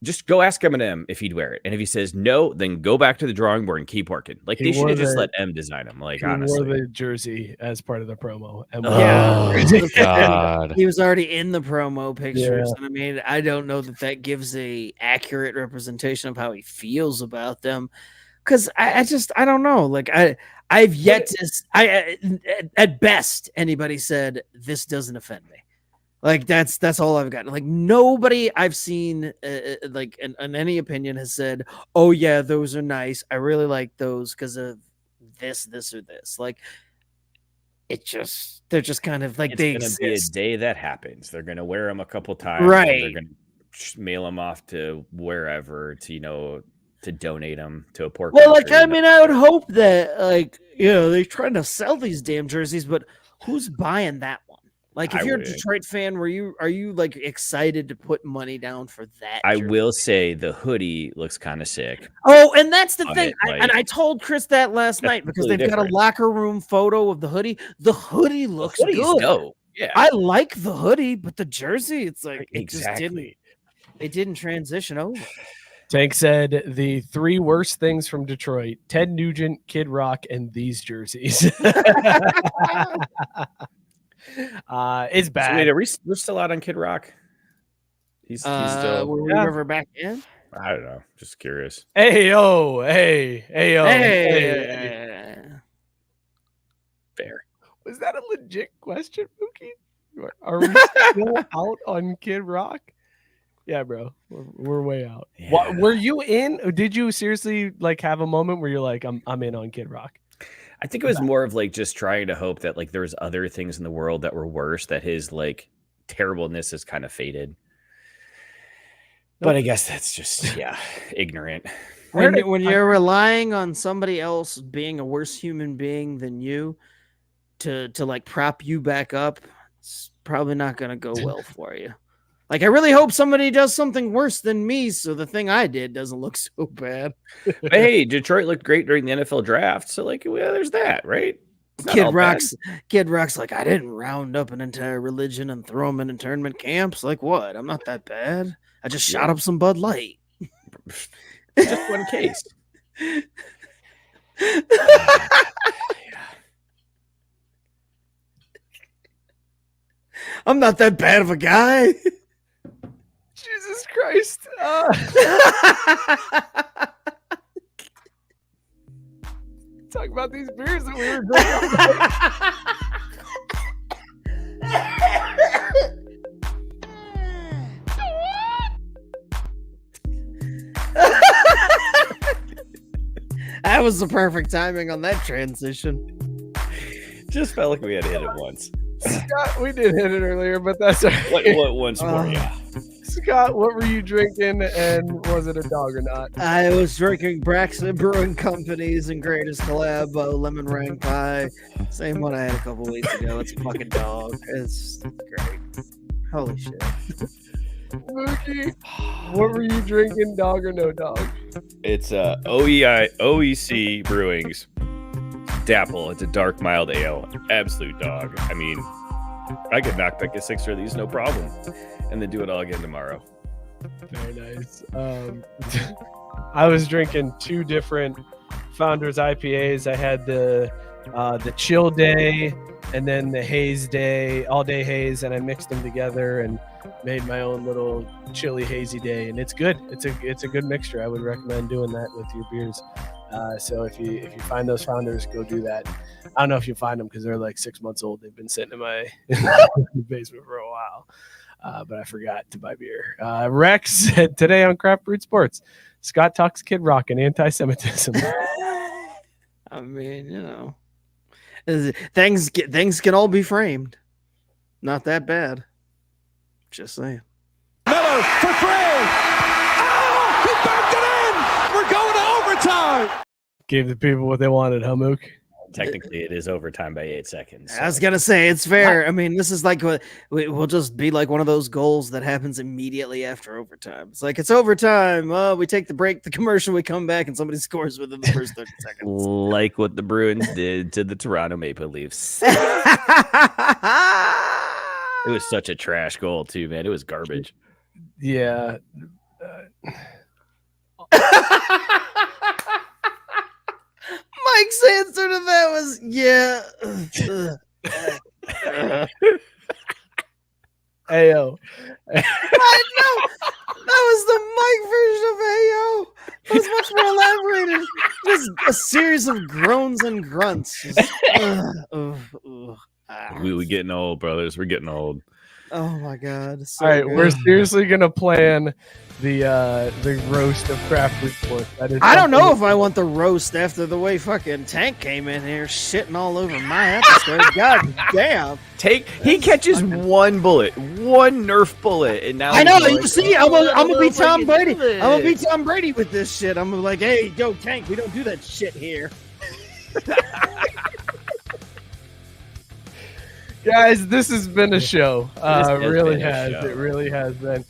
Just go ask Eminem if he'd wear it, and if he says no, then go back to the drawing board and keep working. Like, He they should have wore just the- let M design them. Like, He wore honestly, the jersey as part of the promo. And Oh, God. He was already in the promo pictures, Yeah. and I mean, I don't know that gives a accurate representation of how he feels about them, because I don't know. Like, I've yet to at best anybody said this doesn't offend me. Like, that's all I've gotten. Like, nobody I've seen like in any opinion has said, oh yeah, those are nice, I really like those because of this or this. Like, they're just kind of like, it's they gonna be a exist. day that happens. They're gonna wear them a couple times, Right. and they're gonna mail them off to wherever to donate them to a poor. Well, like, country. I mean, I would hope that, like, they're trying to sell these damn jerseys, but who's buying that one? Like, if I you're a would. Detroit fan, are you like excited to put money down for that? I jersey? will say the hoodie looks kind of sick. Oh, and that's the on thing. it, And like- I told Chris that last night because completely they've got a different. locker room photo of the hoodie. The hoodie looks The hoodie's good. dope. Yeah, I like the hoodie, but the jersey, it's like exactly. it didn't transition over. Tank said the three worst things from Detroit: Ted Nugent, Kid Rock, and these jerseys. It's So bad. wait, we're still out on Kid Rock? He's still. Were we Yeah. ever back in? I don't know. Just curious. Hey yo, hey yo, Hey. Fair. Was that a legit question, Mookie? Are we still out on Kid Rock? Yeah, bro, we're way out. Yeah. Were you in? Did you seriously like have a moment where you're like, I'm in on Kid Rock? I think it was more of like just trying to hope that like there was other things in the world that were worse, that his like terribleness has kind of faded. But I guess that's just ignorant. When you're relying on somebody else being a worse human being than you to like prop you back up, it's probably not going to go well for you. Like, I really hope somebody does something worse than me so the thing I did doesn't look so bad. But hey, Detroit looked great during the NFL draft, so like, well, there's that, right? It's not all Kid Rock's like, I didn't round up an entire religion and throw them in internment camps. Like, what? I'm not that bad. I just shot up some Bud Light. bad. Just one case. I'm not that bad of a guy. Jesus Christ! Talk about these beers that we were drinking. That was the perfect timing on that transition. Just felt like we had to hit it once. Scott, we did hit it earlier, but that's all right. What once more? Yeah. Scott, what were you drinking, and was it a dog or not? I was drinking Braxton Brewing Company's and Greatest Collab Lemon Meringue Pie. Same one I had a couple weeks ago. It's a fucking dog. It's great. Holy shit. Mookie, what were you drinking, dog or no dog? It's OEC Brewing's Dapple. It's a dark mild ale. Absolute dog. I mean, I could knock back a 6 of these, no problem. and then do it all again tomorrow. Very nice. I was drinking 2 different Founders IPAs. I had the chill day and then the haze day, all day haze, and I mixed them together and made my own little chilly hazy day, and it's good. It's a good mixture. I would recommend doing that with your beers. So if you find those Founders, go do that. I don't know if you find them because they're like 6 months old. They've been sitting in my basement for a while. But I forgot to buy beer. Rex said today on Craft Brewed Sports, Scott talks Kid Rock and anti-Semitism. I mean, things can all be framed. Not that bad. Just saying. Miller for 3. Oh, he backed it in. We're going to overtime. Gave the people what they wanted, huh, Mook? Technically, it is overtime by 8 seconds. I was gonna say it's fair. I mean, this is like we'll just be like one of those goals that happens immediately after overtime. It's like it's overtime. We take the break, the commercial, we come back, and somebody scores within the first 30 seconds. Like what the Bruins did to the Toronto Maple Leafs. It was such a trash goal too, man. It was garbage. Yeah. Mike's answer to that was yeah. Ayo. I know. That was the Mike version of Ayo. It was much more elaborated. Just a series of groans and grunts. Just, We getting old, brothers. We're getting old. Oh my god. So All right, good. we're seriously gonna plan the roast of Craft Brewed Sports. I don't know if I want the roast after the way fucking Tank came in here shitting all over my episode. God damn. He catches one bullet, one Nerf bullet, and now I know. he's You like, see, I'm gonna be if I Tom can Brady. do I'm gonna be this. Tom Brady with this shit. I'm like, hey, yo, Tank, we don't do that shit here. Guys, this has been a show. has Really been a has. show. It really has been.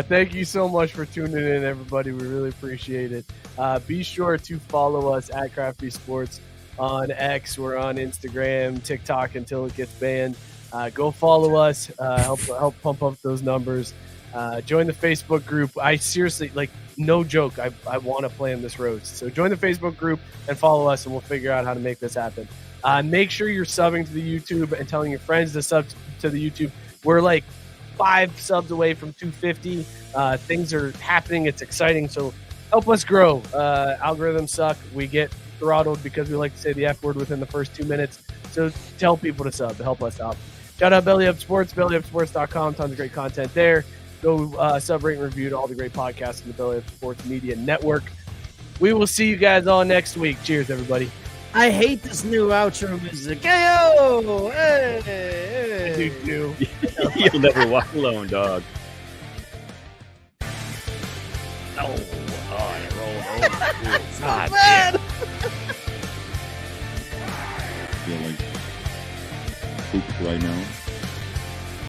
Thank you so much for tuning in, everybody. We really appreciate it. Be sure to follow us at Crafty Sports on X. We're on Instagram, TikTok until it gets banned. Go follow us. Help pump up those numbers. Join the Facebook group. I seriously, like, no joke, I want to plan this roast. So join the Facebook group and follow us, and we'll figure out how to make this happen. Make sure you're subbing to the YouTube and telling your friends to sub to the YouTube. We're like 5 subs away from 250. Things are happening. It's exciting. So help us grow. Algorithms suck. We get throttled because we like to say the F word within the first 2 minutes. So tell people to sub. Help us out. Shout out Belly Up Sports, bellyupsports.com. Tons of great content there. Go sub, rate, and review to all the great podcasts in the Belly Up Sports Media Network. We will see you guys all next week. Cheers, everybody. I hate this new outro music. Hey-o! Hey, hey. I do too. You'll never walk alone, dog. Oh, it rolled over. God Bad. Feel like poop right now.